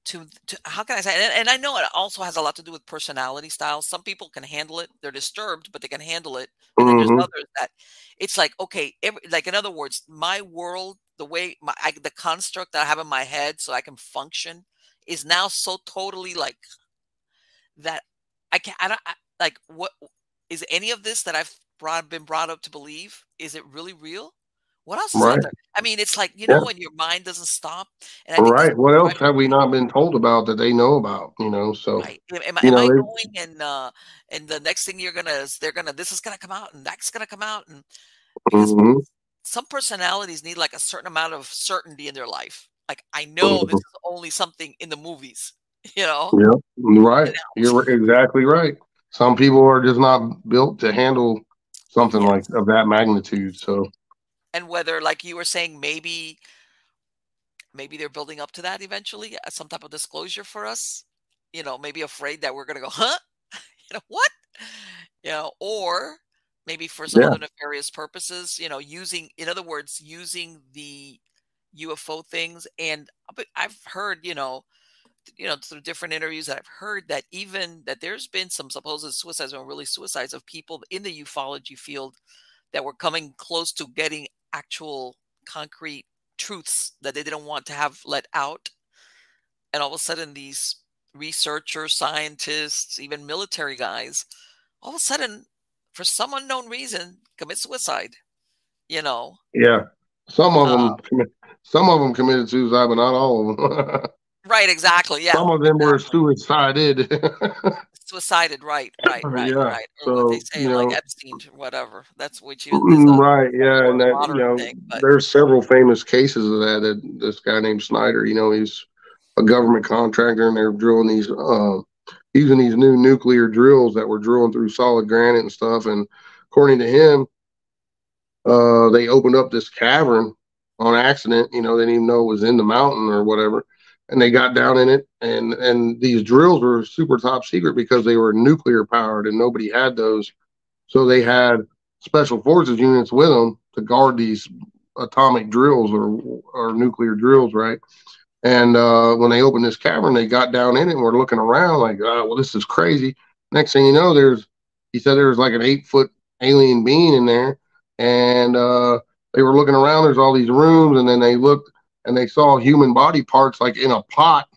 to how can I say, and I know it also has a lot to do with personality styles. Some people can handle it; they're disturbed, but they can handle it. And then there's hmm others that it's like, okay, like, in other words, my world, the way the construct that I have in my head, so I can function, is now so totally like that. I can't. I don't like what is any of this that I've been brought up to believe. Is it really real? What else is out right, there? I mean, it's like, yeah, when your mind doesn't stop, and I think that's right. What else what's have we driving. not been told about that they know about? So Right. Am I they. going, and the next thing they're gonna this is gonna come out and that's gonna come out, and because hmm some personalities need like a certain amount of certainty in their life. Like, I know this hmm is only something in the movies, you know? Yep, right. And You're exactly right. Some people are just not built to handle something like yes. of that magnitude. So, And whether, like you were saying, maybe they're building up to that eventually, some type of disclosure for us, maybe afraid that we're gonna go, huh? What? Or maybe for some yeah, other nefarious purposes, using, in other words, using the UFO things. And I've heard, through different interviews, that I've heard that even that there's been some supposed suicides, or really suicides, of people in the ufology field that were coming close to getting actual concrete truths that they didn't want to have let out. And all of a sudden, these researchers, scientists, even military guys, all of a sudden, for some unknown reason, commit suicide. You know, yeah. Some of uh, them, some of them committed suicide, but not all of them. right? Exactly. Yeah, Some of them were exactly. suicided. Suicided. Right. Right. Right. Yeah. Right. Or what they So, say, like Epstein, or whatever. That's which is right. a Yeah. And more that, modern thing. But there's several famous cases of that. That this guy named Snyder, he's a government contractor and they're drilling these, using these new nuclear drills that were drilling through solid granite and stuff. And according to him, they opened up this cavern on accident. They didn't even know it was in the mountain or whatever. And they got down in it, and these drills were super top secret because they were nuclear powered, and nobody had those. So they had special forces units with them to guard these atomic drills or nuclear drills, right? And when they opened this cavern, they got down in it and were looking around like, oh, well, this is crazy. Next thing you know, he said there was like an 8 foot alien being in there. And they were looking around. There's all these rooms. And then they looked and they saw human body parts like in a pot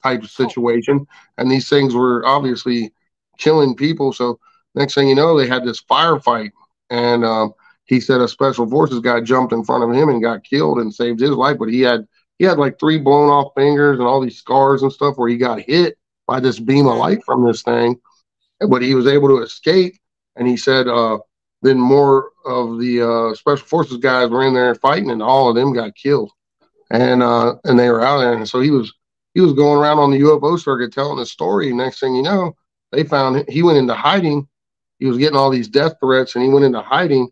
type of oh, situation. And these things were obviously killing people. So next thing you know, they had this firefight. And he said a special forces guy jumped in front of him and got killed and saved his life. But he had like 3 blown off fingers and all these scars and stuff where he got hit by this beam of mhm, light from this thing, but he was able to escape. And he said, then more of the special forces guys were in there fighting, and all of them got killed. And they were out there, and so he was going around on the UFO circuit telling the story. Next thing you know, they found he went into hiding. He was getting all these death threats, and he went into hiding.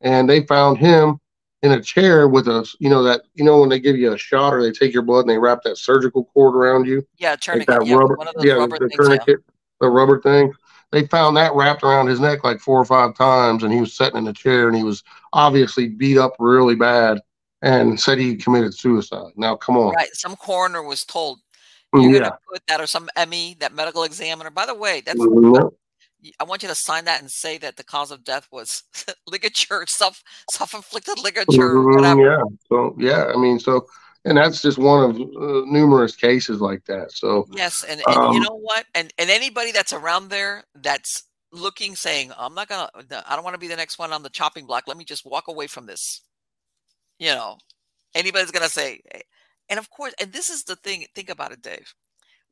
and they found him in a chair with a, that, when they give you a shot or they take your blood and they wrap that surgical cord around you, Yeah, like that tourniquet. Yeah, rubber, one of those yeah, rubber the things. Yeah. tourniquet, the rubber thing. They found that wrapped around his neck like 4 or 5 times, and he was sitting in a chair and he was obviously beat up really bad and said he committed suicide. Now, come on. Right. Some coroner was told, "You're gonna Yeah. put that," or some ME, that medical examiner. By the way, that's Mhm. I want you to sign that and say that the cause of death was ligature, self-inflicted ligature, or Mhm, whatever. yeah. So, yeah, I mean, and that's just one of numerous cases like that. So, Yes, and you um, know what? And anybody that's around there that's looking, saying, "I'm not gonna, I don't want to be the next one on the chopping block. Let me just walk away from this." You know, anybody's gonna say, and of course, and this is the thing. Think about it, Dave.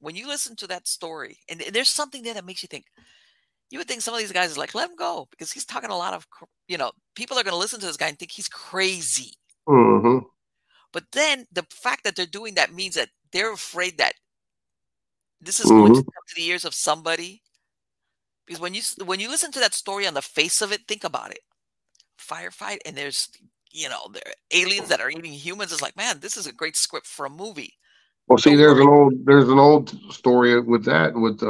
When you listen to that story, and there's something there that makes you think. You would think some of these guys is like, let him go because he's talking a lot of, people are going to listen to this guy and think he's crazy. mhm, But then the fact that they're doing that means that they're afraid that this is going to mhm, come to the ears of somebody. Because when you listen to that story on the face of it, think about it. Firefight, and there's, there are aliens that are eating humans. It's like, man, this is a great script for a movie. well, see, Don't worry. there's an old story with that. With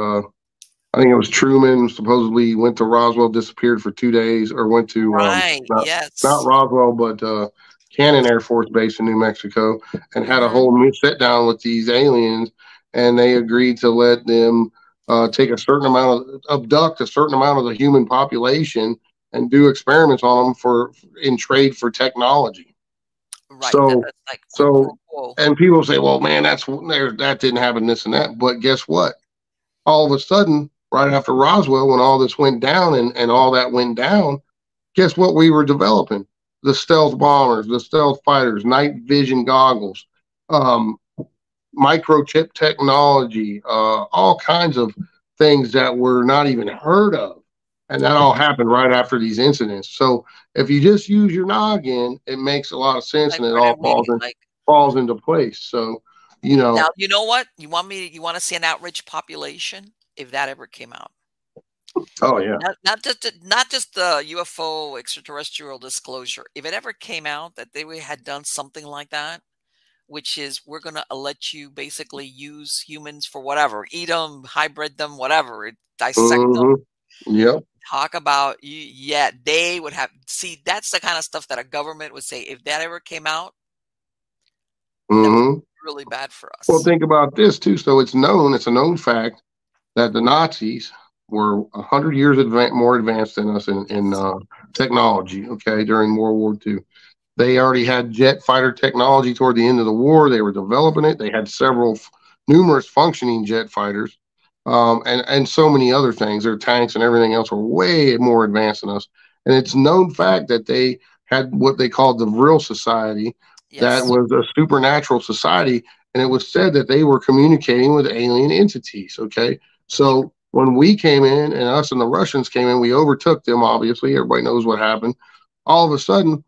I think it was Truman supposedly went to Roswell, disappeared for 2 days, or went to Right. not Yes. Roswell, but Cannon Air Force Base in New Mexico, and had a Hmm. whole sit down with these aliens, and they agreed to let them take a certain amount of abduct a certain amount of the human population and do experiments on them for in trade for technology. Right. So, That's like quid pro so, quo. and people say, well, man, that didn't happen, this and that. But guess what? All of a sudden, right after Roswell, when all this went down and all that went down, guess what we were developing? The stealth bombers, the stealth fighters, night vision goggles, um, microchip technology, all kinds of things that were not even heard of. And that all happened right after these incidents. So if you just use your noggin, it makes a lot of sense Like and it Fred all and Weedy. Like, falls into place. So, you now, know, you know what? You want to see an outraged population if that ever came out? oh yeah. Not just the UFO extraterrestrial disclosure. If it ever came out that had done something like that, which is, we're gonna let you basically use humans for whatever, eat them, hybrid them, whatever, dissect them, Hmm. Yep. talk about you. Yeah, they would have. See, that's the kind of stuff that a government would say. If that ever came out, that would Hmm. be really bad for Well, us. think about this too. So it's a known fact that the Nazis were 100 years more advanced than us in Yes. technology. Okay, during World War II, they already had jet fighter technology toward the end of the war. They were developing it. They had numerous functioning jet fighters, and so many other things. Their tanks and everything else were way more advanced than us. And it's known fact that they had what they called the Vril Society, that Yes. was a supernatural society, and it was said that they were communicating with alien entities. Okay, Sure. so when we came in and us and the Russians came in, we overtook them. Obviously, everybody knows what happened. All of a sudden,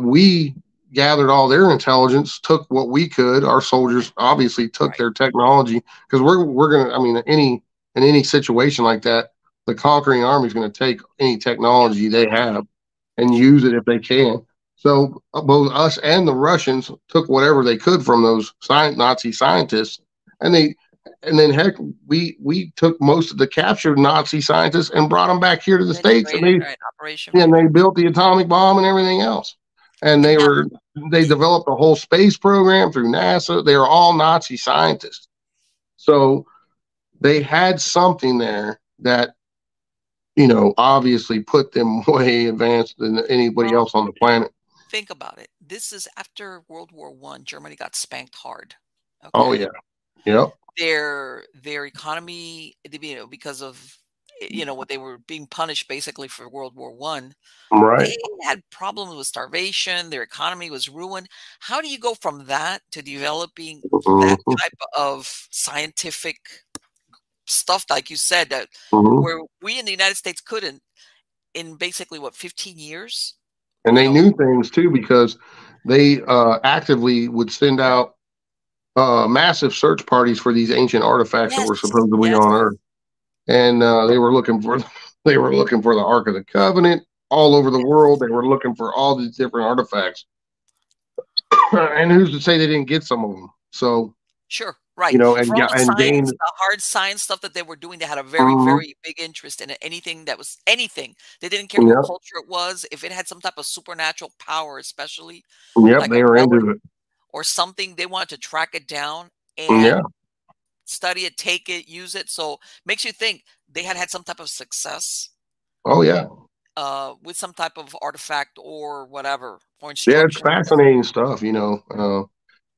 we gathered all their intelligence, took what we could. Our soldiers obviously took Right. their technology because we're gonna. I mean, in any situation like that, the conquering army is going to take any Yeah. technology they have and use it if they can. So both us and the Russians took whatever they could from those Nazi scientists, and then heck, we took most of the captured Nazi scientists and brought them back here to the states, and Integrated, right? Operation they Rainbow. built the atomic bomb and everything else. And And now, they developed a whole space program through NASA. They were all Nazi scientists, so they had something there that obviously put them way advanced than anybody well, else on the planet. think about it. This is after World War One. Germany got spanked hard. Oh Okay, yeah, yep, their economy, because of what they were being punished basically for World War One. right. They had problems with starvation. Their economy was ruined. How do you go from that to developing that Hmm. type of scientific stuff, like you said, that Hmm. where we in the United States couldn't, in basically what, 15 years? And You they know, knew things too because they actively would send out massive search parties for these ancient artifacts that were yes, supposedly yes, on Earth, and they were looking for they were looking for the Ark of the Covenant, all over the world. They were looking for all these different artifacts. And who's to say they didn't get some of them? So, Sure, right. For all the and gain. science, the hard science stuff that they were doing, they had a very, Mhm. very big interest in it. Anything that was anything. They didn't care what Yep. culture it was. If it had some type of supernatural power, especially Yep. like a They were relic into it. or something, they wanted to track it down Yeah. and study it, take it, use it. So makes you think they had some type of success Oh yeah. with some type of artifact or whatever or Yeah. It's instruction. fascinating stuff,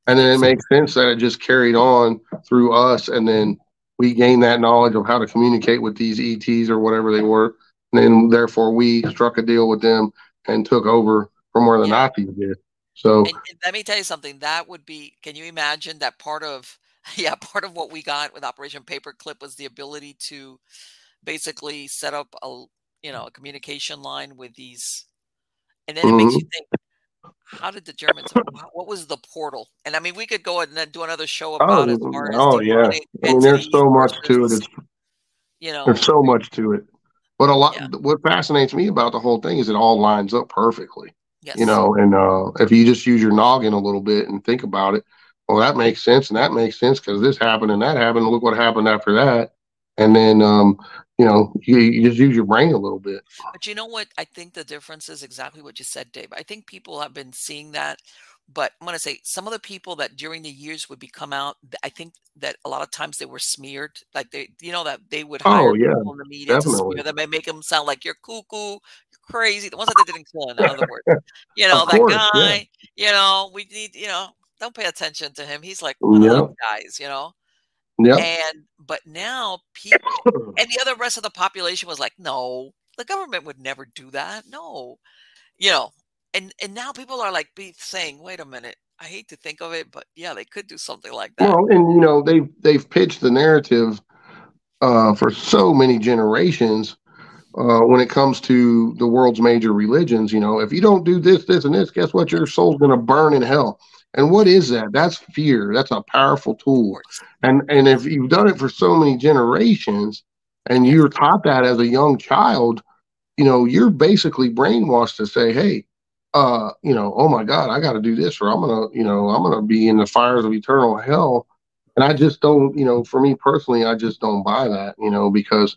and It then it is. makes sense that it just carried on through us, and then we gained that knowledge of how to communicate with these ETs or whatever they were, and then therefore we struck a deal with them and took over from where the Yeah. Nazis did. So, And let me tell you something. That would be. Can you imagine that part of? Yeah, part of what we got with Operation Paperclip was the ability to basically set up a communication line with these, and then it makes you mhm. think. How did the Germans? What was the portal? And I mean, we could go and then do another show about as far as Oh yeah. demonic I mean, there's entities so much to it. versus, There's so much to it. But a lot, yeah, what fascinates me about the whole thing is it all lines up perfectly, yes, and if you just use your noggin a little bit and think about it, well, that makes sense and that makes sense because this happened and that happened. Look what happened after that. And then, you just use your brain a little bit. but you know what? I think the difference is exactly what you said, Dave. I think people have been seeing that, but I'm going to say some of the people that during the years would become out, I think that a lot of times they were smeared. Like that they would Oh, hire yeah, people in the media to definitely. smear them and make them sound like you're cuckoo, you're crazy. The ones that they didn't kill, in other words, Of that course. Yeah. guy, we need, don't pay attention to him. He's like one of those Yeah. guys. Yep. But now people and the other rest of the population was like, no, the government would never do that. No, you know, and now people are like be saying, wait a minute, I hate to think of it, but yeah, they could do something like that. Well, and they've pitched the narrative for so many generations when it comes to the world's major religions. If you don't do this, this, and this, guess what? Your Yes, soul's going to burn in hell. And what yes, is that? That's fear. That's a powerful of tool. course. And if you've done it for so many generations, and Yes, you're taught that as a young child, you're basically brainwashed to say, hey, oh my God, I got to do this, or I'm gonna be in the fires of eternal hell. And I just don't, for me personally, I just don't buy that, because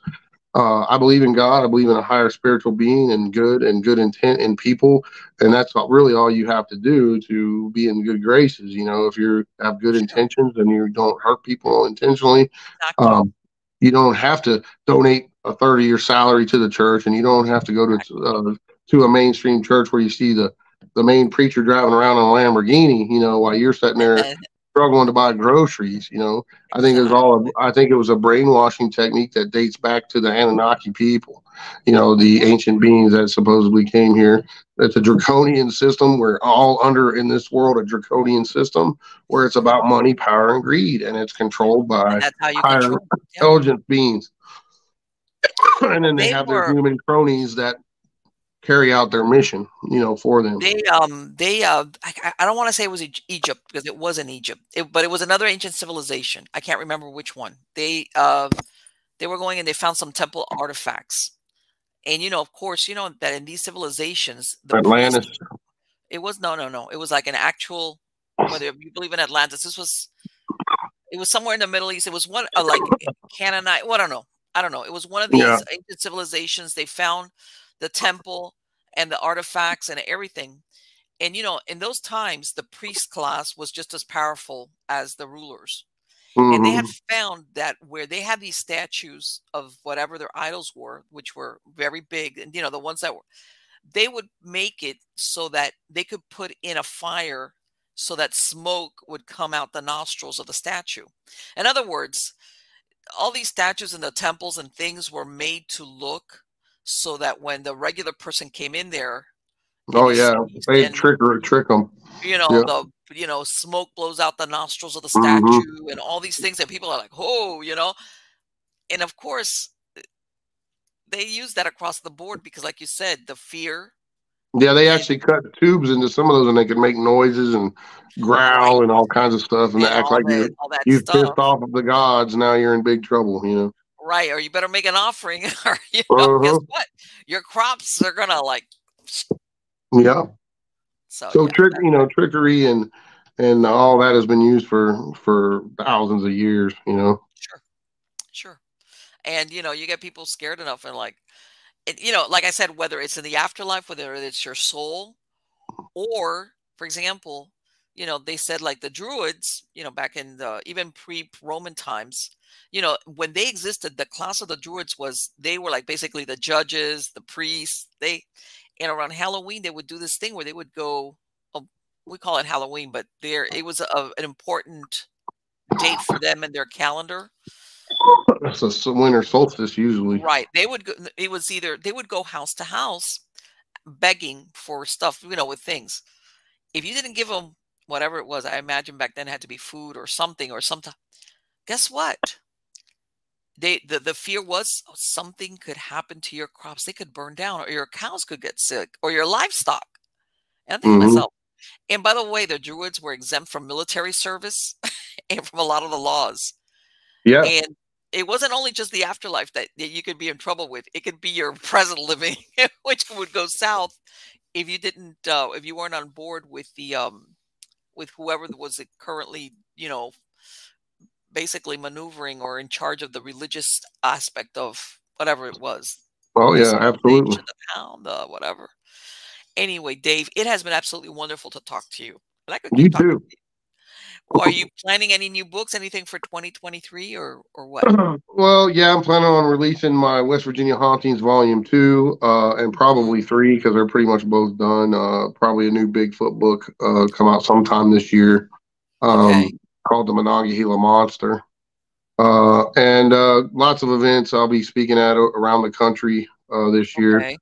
I believe in God. I believe in a higher spiritual being and good intent in people, and that's really all you have to do to be in good graces. If you have good sure, intentions and you don't hurt people intentionally, exactly. um, you don't have to donate a third of your salary to the church, and you don't have to go to a mainstream church where you see the main preacher driving around in a Lamborghini, while you're sitting there struggling to buy groceries. Exactly. I think it was a brainwashing technique that dates back to the Anunnaki people, the ancient beings that supposedly came here. It's a draconian system. We're all under in this world a draconian system where it's about money, power, and greed, and it's controlled And by that's how you higher control. Yeah, intelligent beings. And then they they have their were. human cronies that carry out their mission, for them. I don't want to say it was Egypt because it wasn't Egypt, but it was another ancient civilization. I can't remember which one. They were going and they found some temple artifacts. And of course, that in these civilizations, the priests, Atlantis. it was no. It was like an actual, whether you believe in Atlantis, it was somewhere in the Middle East. It was one like Canaanite. Well, I don't know. I don't know. It was one of Yeah. these ancient civilizations. They found the temple and the artifacts and everything. And in those times, the priest class was just as powerful as the rulers. And they had Hmm. found that where they had these statues of whatever their idols were, which were very big, and the ones that were, they would make it so that they could put in a fire so that smoke would come out the nostrils of the statue. In other words, all these statues in the temples and things were made to look so that when the regular person came in there and Oh you yeah, sneezed they and trick them. Yeah. smoke blows out the nostrils of the Hmm. statue and all these things that people are like, oh. And of course they use that across the board because like you said, the fear Yeah, they and actually cut tubes into some of those, and they can make noises and right, growl and all kinds of stuff, and they and act like all that you've pissed stuff. off of the gods. Now you're in big trouble. right, or you better make an offering, or guess Uh-huh. what? Your crops are gonna like. Yeah. So So yeah, trickery and all that has been used for thousands of years. sure, sure. And you get people scared enough and like, like I said, whether it's in the afterlife, whether it's your soul, or for example, they said like the Druids, back in the even pre-Roman times, when they existed, the class of the Druids they were like basically the judges, the priests. And around Halloween, they would do this thing where they would go, we call it Halloween, but it was an important date for them in their calendar. It's a winter solstice usually. Right. They would go, it was either they would go house to house begging for stuff, with things. If you didn't give them whatever it was, I imagine back then it had to be food or something or something. Guess what? The fear was, something could happen to your crops. They could burn down, or your cows could get sick, or your livestock. And I'm thinking to Hmm. myself, and by the way, the Druids were exempt from military service and from a lot of the laws. Yeah. And it wasn't only just the afterlife that you could be in trouble with. It could be your present living, which would go south if you didn't, if you weren't on board with with whoever was currently, basically maneuvering or in charge of the religious aspect of whatever it was, Oh the yeah, absolutely. civilization, the pound, whatever. Anyway, Dave, it has been absolutely wonderful to talk to you. And I could You keep talking too. to you. Well, are you planning any new books, anything for 2023 or what? Well, yeah, I'm planning on releasing my West Virginia Hauntings Volume 2, and Mhm. probably 3 because they're pretty much both done. Probably a new Bigfoot book come out sometime this year, Okay. called The Monongahela Monster. And lots of events I'll be speaking at around the country this year. Okay.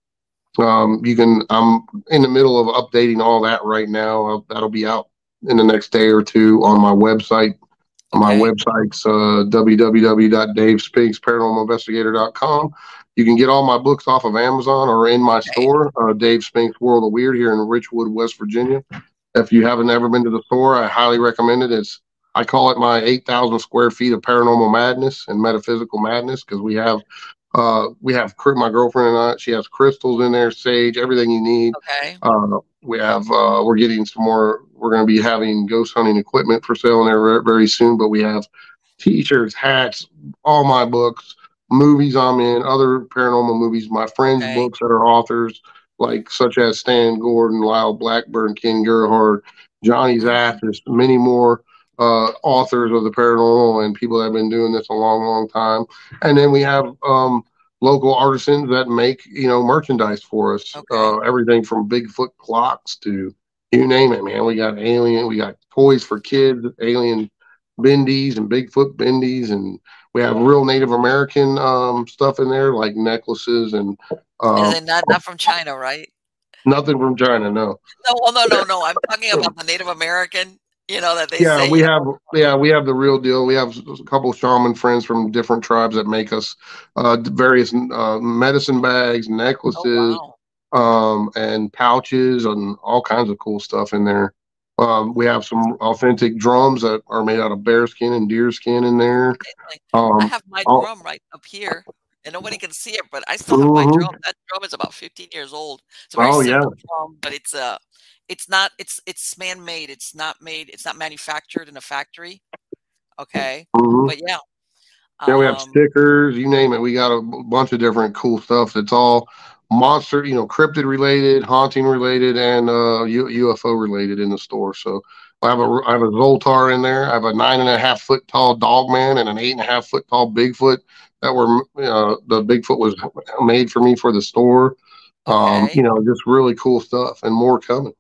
I'm in the middle of updating all that right now. That'll be out in the next day or two on my website. My Okay. website's www.davespinks.paranormalinvestigator.com. You can get all my books off of Amazon or in my Okay. store, Dave Spinks World of Weird here in Richwood, West Virginia. If you haven't ever been to the store, I highly recommend it. I call it my 8,000 square feet of paranormal madness and metaphysical madness because we have my girlfriend and I. She has crystals in there, sage, everything you need. Okay. We're getting some more. We're going to be having ghost hunting equipment for sale in there very soon. But we have T-shirts, hats, all my books, movies I'm in, other paranormal movies, my friends' Okay. books that are authors like such as Stan Gordon, Lyle Blackburn, Ken Gerhard, Johnny Mhm. Zathis, many more authors of the paranormal and people that have been doing this a long, long time. And then we have local artisans that make merchandise for us. Okay. Everything from Bigfoot clocks to you name it, man. We got toys for kids, alien bendies and Bigfoot bendies, and we have real Native American stuff in there like necklaces and And um, then not from China, right? nothing from China. No. No, well, no, no, no. I'm talking about the Native American, that they Yeah, say, we have the real deal. We have a couple of shaman friends from different tribes that make us various medicine bags, oh, necklaces, wow. and pouches, and all kinds of cool stuff in there. We have some authentic drums that are made out of bear skin and deer skin in there. Like, I Um, have my all, drum right up here, and nobody can see it, but I still have my drum. mhm. That drum is about 15 years old. It's a very Oh yeah. simple drum, but it's not it's man-made. It's not manufactured in a factory. Okay. Mhm. But yeah. Yeah, we have Um, stickers, you name it. We got a bunch of different cool stuff. It's all monster, cryptid related, haunting related, and UFO related in the store. So I have a Zoltar in there. I have a 9.5 foot tall dog man and an 8.5 foot tall Bigfoot that were the Bigfoot was made for me for the store. okay. Just really cool stuff and more coming.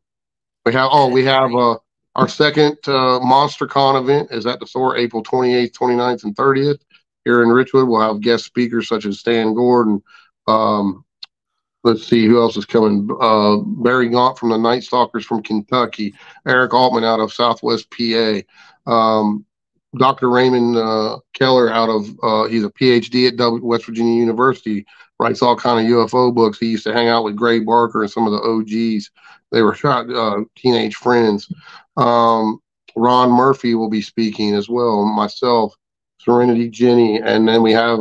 That We is have great. our second MonsterCon event is at the store April 28th, 29th, and 30th here in Richwood. We'll have guest speakers such as Stan Gordon. Um, let's see who else is coming. Barry Gaunt from the Night Stalkers from Kentucky. Eric Altman out of Southwest PA. Dr. Raymond Keller out of he's a PhD at West Virginia University. Writes all kind of UFO books. He used to hang out with Gray Barker and some of the OGs. They were shot teenage friends. Um, Ron Murphy will be speaking as well. Myself, Serenity Jenny, and then we have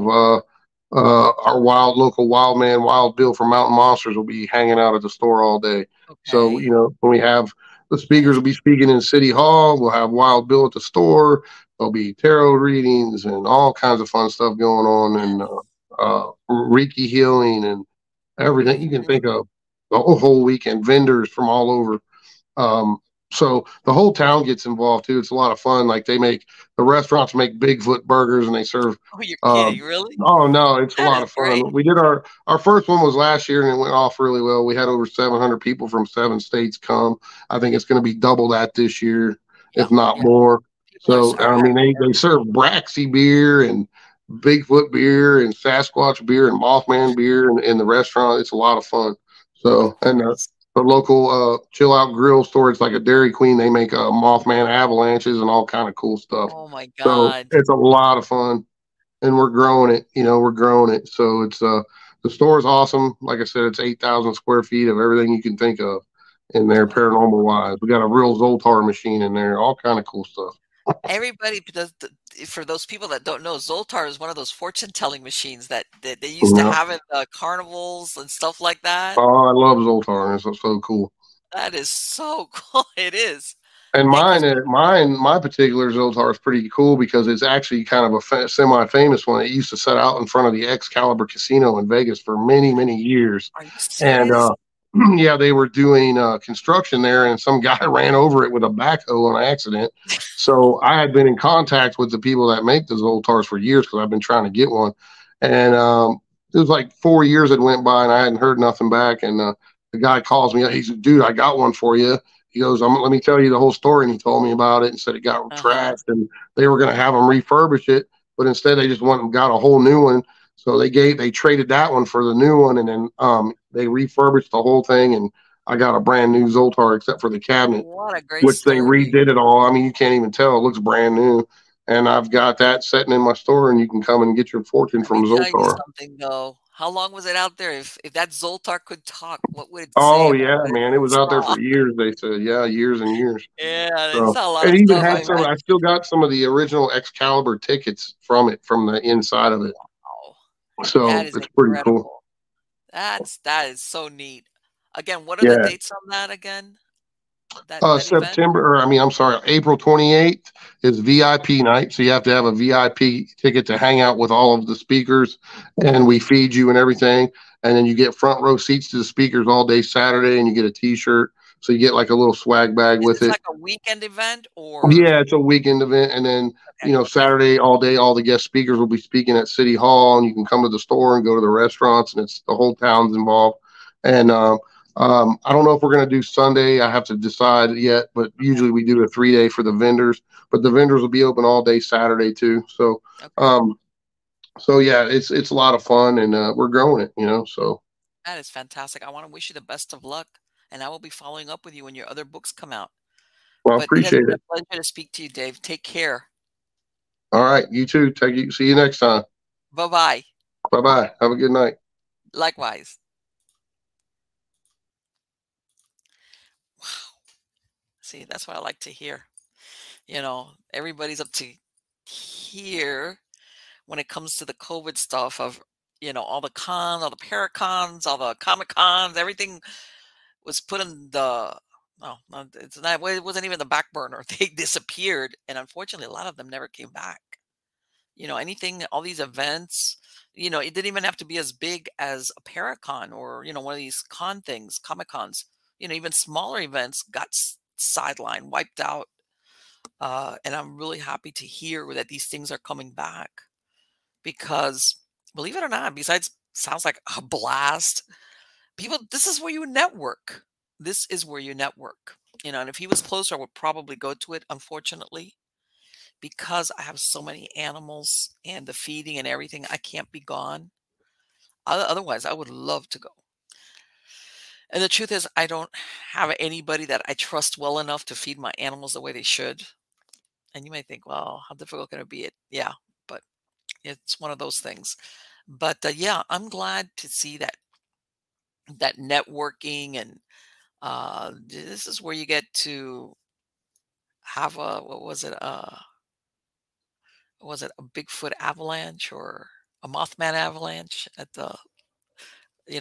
our local wild man, Wild Bill from Mountain Monsters will be hanging out at the store all day. So, Okay. when we have the That speakers is will be speaking in City Hall, we'll have Wild Bill at the store. There'll be tarot readings and all kinds of fun stuff going on, and Reiki healing and everything you can mhm. think of the whole weekend. Vendors from all over. Um, so the whole town gets involved too. It's a lot of fun. Like the restaurants make Bigfoot burgers and they serve. Oh, you're Uh, kidding, really? oh no, it's a That lot is of great. fun. We did our first one was last year and it went off really well. We had over 700 people from 7 states come. I think it's going to be double that this year, Yeah, if not yeah. more. People So are I mean, having they serve Braxy beer and Bigfoot beer and Sasquatch beer and Mothman beer in the restaurant. It's a lot of fun. of So and course. the local chill out grill store. It's like a Dairy Queen. They make Mothman avalanches and all kind of cool stuff. Oh my So god. it's a lot of fun, and we're growing it. We're growing it. So it's the store is awesome. Like I said, it's 8,000 square feet of everything you can think of in there, Of paranormal course. wise. We got a real Zoltar machine in there, all kind of cool stuff. Everybody does for those people that don't know, Zoltar is one of those fortune-telling machines that they used to Yeah. have in, carnivals and stuff like that. Oh, I love Zoltar. It's so cool. That is so cool. It is. And Thank you so my particular Zoltar is pretty cool because it's actually kind of a semi-famous one. It used to set out in front of the Excalibur Casino in Vegas for many, many years. Are you And serious? yeah, they were doing construction there, and some guy ran over it with a backhoe on accident. So I had been in contact with the people that make the Zoltars for years because I've been trying to get one. And it was like 4 years that went by, and I hadn't heard nothing back. And the guy calls me. He said, "Dude, I got one for you." He goes, let me tell you the whole story. And he told me about it and said it got Uh-huh. trashed and they were going to have them refurbish it. But instead, they just went and got a whole new one. So they traded that one for the new one. And then they refurbished the whole thing. And I got a brand new Zoltar except for the cabinet, What a great which they story. redid it all. I mean, you can't even tell. It looks brand new. And I've got that sitting in my store and you can come and get your fortune Let me from tell you Zoltar. something, though. How long was it out there? If that Zoltar could talk, what would it say Oh, about yeah, what it man. It was out there saw? for years, they said. Yeah, years and years. Yeah, it So saw a lot it of even stuff. I had some. imagine. I still got some of the original Excalibur tickets from it, from the inside of it. Wow, that So is it's pretty cool. incredible. That is so neat. Again, what are the Yeah. dates on that again? That event? September, or I mean, I'm sorry, April 28th is VIP night. So you have to have a VIP ticket to hang out with all of the speakers, and we feed you and everything. And then you get front row seats to the speakers all day Saturday, and you get a T-shirt. So you get like a little swag bag Is with this it. like a weekend event or Yeah, it's a weekend event, and then okay, okay. Saturday all day, all the guest speakers will be speaking at City Hall, and you can come to the store and go to the restaurants, and it's the whole town's involved. And I don't know if we're going to do Sunday. I have to decide yet, but usually we do a 3 day for the vendors. But the vendors will be open all day Saturday too. So, Okay. um, so yeah, it's a lot of fun, and we're growing it. So That is fantastic. I wanna wish you the best of luck, and I will be following up with you when your other books come out. well, But it has appreciate been it. a pleasure to speak to you, Dave. Take care. All right, you too. See you next time. Bye-bye. Bye bye. Have a good night. Likewise. Wow. See, that's what I like to hear. Everybody's up to here when it comes to the COVID stuff of, all the cons, all the paracons, all the comic cons, everything was put in the no, it's not. Well, it wasn't even the back burner. They disappeared, and unfortunately, a lot of them never came back. Anything, all these events. It didn't even have to be as big as a Paracon or one of these con things, Comic Cons. Even smaller events got sidelined, wiped out. And I'm really happy to hear that these things are coming back because, believe it or not, besides sounds like a blast, people, this is where you network. This is where you network. And if he was closer, I would probably go to it, unfortunately, because I have so many animals and the feeding and everything, I can't be gone. Otherwise, I would love to go. And the truth is, I don't have anybody that I trust well enough to feed my animals the way they should. And you may think, well, how difficult can it be? Yeah, but it's one of those things. But yeah, I'm glad to see that networking and this is where you get to have a what was it a Bigfoot avalanche or a Mothman avalanche at the,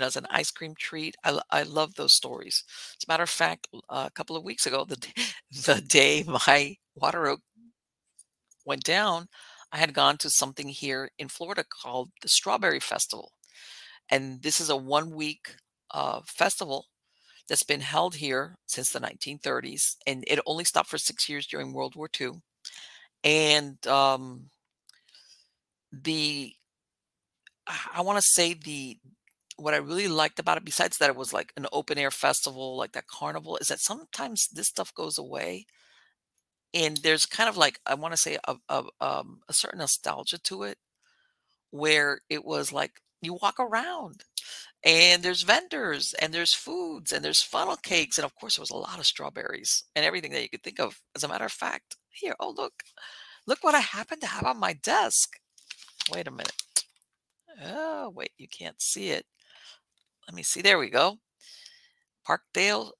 as an ice cream treat. I love those stories. As a matter of fact, a couple of weeks ago, the day my water oak went down, I had gone to something here in Florida called the Strawberry Festival. And this is a 1 week festival that's been held here since the 1930s. And it only stopped for 6 years during World War II. And I want to say what I really liked about it, besides that it was like an open air festival, like that carnival, is that sometimes this stuff goes away. And there's kind of like, I want to say a certain nostalgia to it, where it was like you walk around and there's vendors and there's foods and there's funnel cakes. And of course, there was a lot of strawberries and everything that you could think of. As a matter of fact, here, oh, look what I happen to have on my desk. Wait a minute. Oh, wait, you can't see it. Let me see. There we go. Parksdale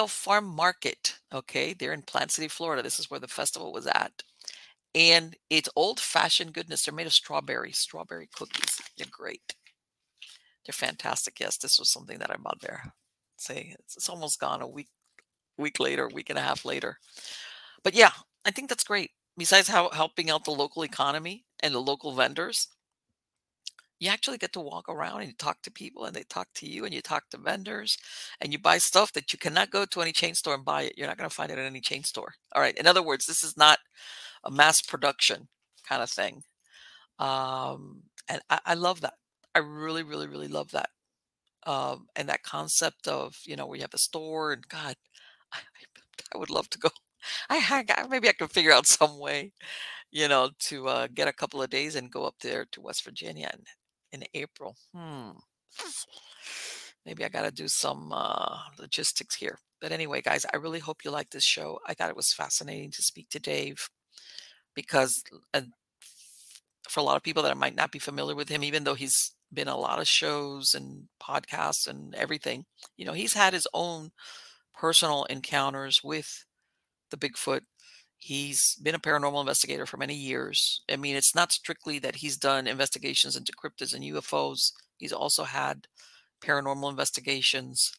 Farm Market. Okay, they're in Plant City, Florida. This is where the festival was at. And it's old-fashioned goodness. They're made of strawberry cookies. They're great. They're fantastic. Yes, this was something that I bought there. Say it's almost gone a week later, week and a half later. But yeah, I think that's great. Besides helping out the local economy and the local vendors, you actually get to walk around and you talk to people and they talk to you and you talk to vendors and you buy stuff that you cannot go to any chain store and buy it. You're not going to find it at any chain store. All right. In other words, this is not a mass production kind of thing. And I love that. I really, really, really love that. And that concept of, where you have a store and God, I, I would love to go. Maybe I can figure out some way, to get a couple of days and go up there to West Virginia in April. Maybe I got to do some logistics here. But anyway, guys, I really hope you like this show. I thought it was fascinating to speak to Dave because for a lot of people that might not be familiar with him, even though he's been a lot of shows and podcasts and everything, he's had his own personal encounters with the Bigfoot. He's been a paranormal investigator for many years. I mean, it's not strictly that he's done investigations into cryptids and UFOs. He's also had paranormal investigations.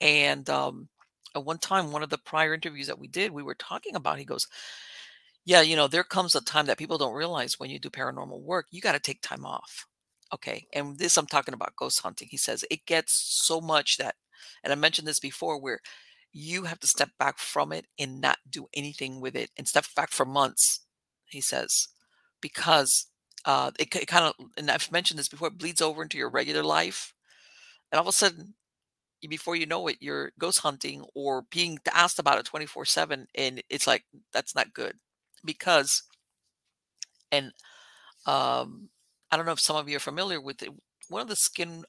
And at one time, one of the prior interviews that we did, we were talking about, he goes, yeah, there comes a time that people don't realize when you do paranormal work, you got to take time off. Okay. And this, I'm talking about ghost hunting. He says it gets so much that, and I mentioned this before, where you have to step back from it and not do anything with it and step back for months, he says, because it kind of, and I've mentioned this before, it bleeds over into your regular life. And all of a sudden, before you know it, you're ghost hunting or being asked about it 24/7. And it's like, that's not good because, and I don't know if some of you are familiar with it. One of the skin,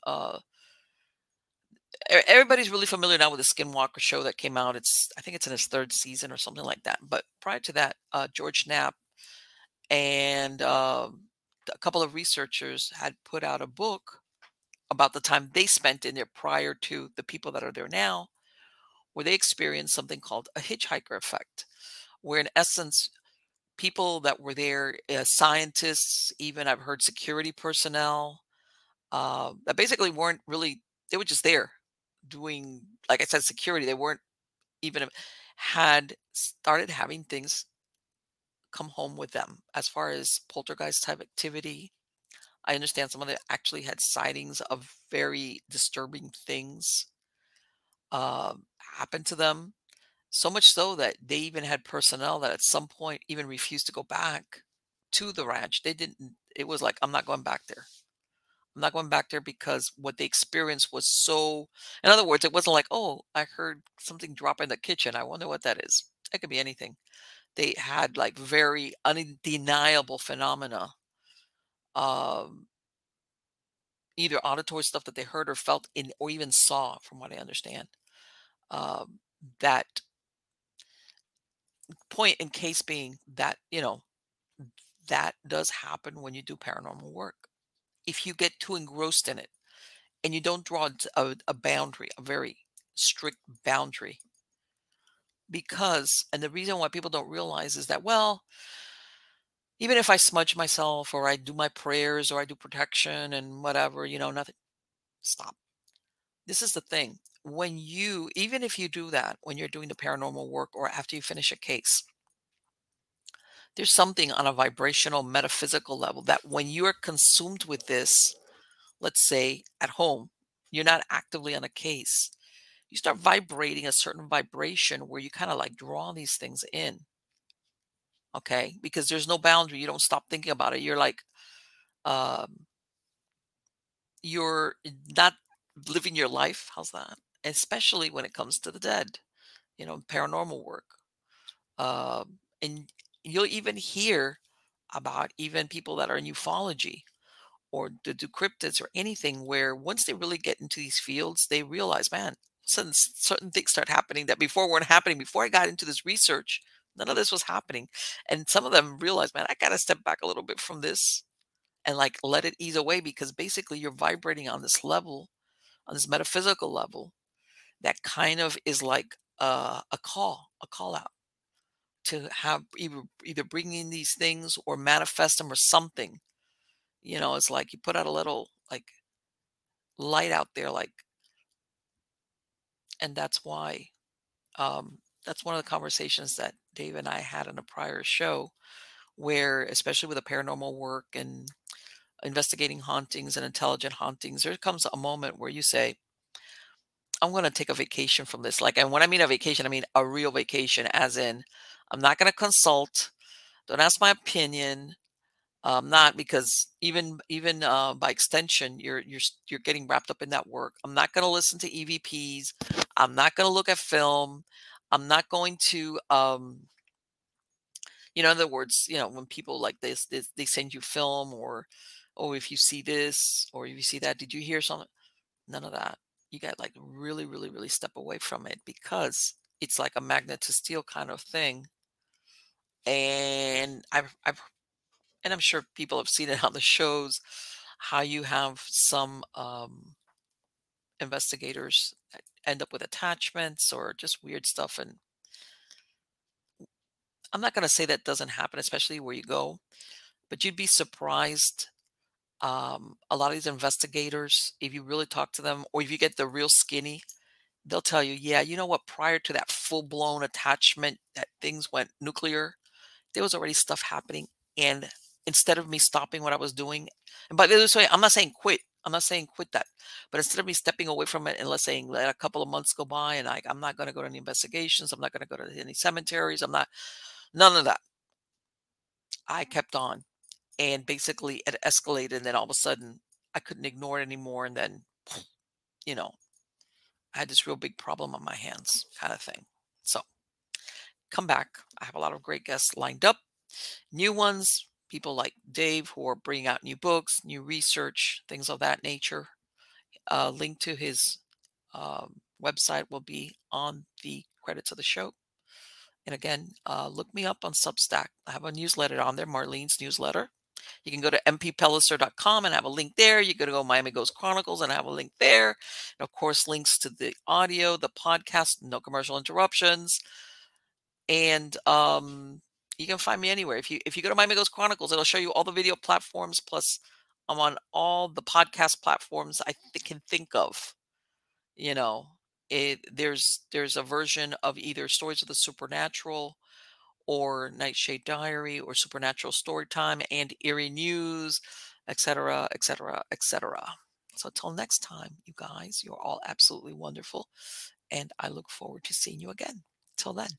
everybody's really familiar now with the Skinwalker show that came out. I think it's in its third season or something like that. But prior to that, George Knapp and a couple of researchers had put out a book about the time they spent in there prior to the people that are there now, where they experienced something called a hitchhiker effect, where in essence, people that were there, scientists, even I've heard security personnel, that basically weren't really, they were just there doing, like I said, security. They weren't even, had started having things come home with them as far as poltergeist type activity. I understand some of them actually had sightings of very disturbing things happen to them. So much so that they even had personnel that at some point even refused to go back to the ranch. They didn't, it was like, I'm not going back there. I'm not going back there because what they experienced was so, in other words, it wasn't like, oh, I heard something drop in the kitchen. I wonder what that is. It could be anything. They had like very undeniable phenomena, um, either auditory stuff that they heard or felt in, or even saw, from what I understand. That point in case being that, that does happen when you do paranormal work. If you get too engrossed in it and you don't draw a boundary, a very strict boundary, because, and the reason why people don't realize is that, well, Even if I smudge myself or I do my prayers or I do protection and whatever, nothing. Stop. This is the thing. Even if you do that, when you're doing the paranormal work or after you finish a case, there's something on a vibrational, metaphysical level that when you are consumed with this, let's say at home, you're not actively on a case, you start vibrating a certain vibration where you kind of like draw these things in. Okay. Because there's no boundary. You don't stop thinking about it. You're like, um, you're not living your life. How's that? Especially when it comes to the dead, paranormal work. And you'll even hear about even people that are in ufology or to do cryptids or anything where once they really get into these fields, they realize, man, certain things start happening that before weren't happening. Before I got into this research, none of this was happening. And some of them realize, man, I got to step back a little bit from this and like let it ease away because basically you're vibrating on this level, on this metaphysical level that kind of is like a call out to have either bring in these things or manifest them or something. It's like you put out a little like light out there, like, and that's why that's one of the conversations that Dave and I had in a prior show, where especially with the paranormal work and investigating hauntings and intelligent hauntings, there comes a moment where you say, I'm going to take a vacation from this. Like, and when I mean a vacation, I mean a real vacation, as in, I'm not going to consult. Don't ask my opinion. Not because even by extension, you're getting wrapped up in that work. I'm not going to listen to EVPs. I'm not going to look at film. I'm not going to, in other words, when people like this, they send you film or, oh, if you see this or if you see that, did you hear something? None of that. You got like really, really, really step away from it because it's like a magnet to steel kind of thing. And and I'm sure people have seen it on the shows, how you have some investigators that end up with attachments or just weird stuff. And I'm not going to say that doesn't happen, especially where you go, but you'd be surprised. A lot of these investigators, if you really talk to them or if you get the real skinny, they'll tell you, yeah, you know what, prior to that full blown attachment that things went nuclear, there was already stuff happening. And instead of me stopping what I was doing, and by this way, I'm not saying quit. I'm not saying quit that. But instead of me stepping away from it and let's saying let a couple of months go by and I'm not going to go to any investigations, I'm not going to go to any cemeteries, I'm not, none of that. I kept on. And basically it escalated. And then all of a sudden I couldn't ignore it anymore. And then, you know, I had this real big problem on my hands kind of thing. So come back. I have a lot of great guests lined up. New ones, people like Dave who are bringing out new books, new research, things of that nature. Link to his website will be on the credits of the show. And again, look me up on Substack. I have a newsletter on there, Marlene's newsletter. You can go to mppellicer.com and have a link there. You can go to Miami Ghost Chronicles and have a link there. And of course, links to the audio, the podcast, no commercial interruptions. And you can find me anywhere. If you go to Miami Ghost Chronicles, it'll show you all the video platforms. Plus, I'm on all the podcast platforms I can think of. There's a version of either Stories of the Supernatural or Nightshade Diary or Supernatural Storytime and Eerie News, etc., etc., etc. So until next time, you guys, you're all absolutely wonderful. And I look forward to seeing you again. Till then.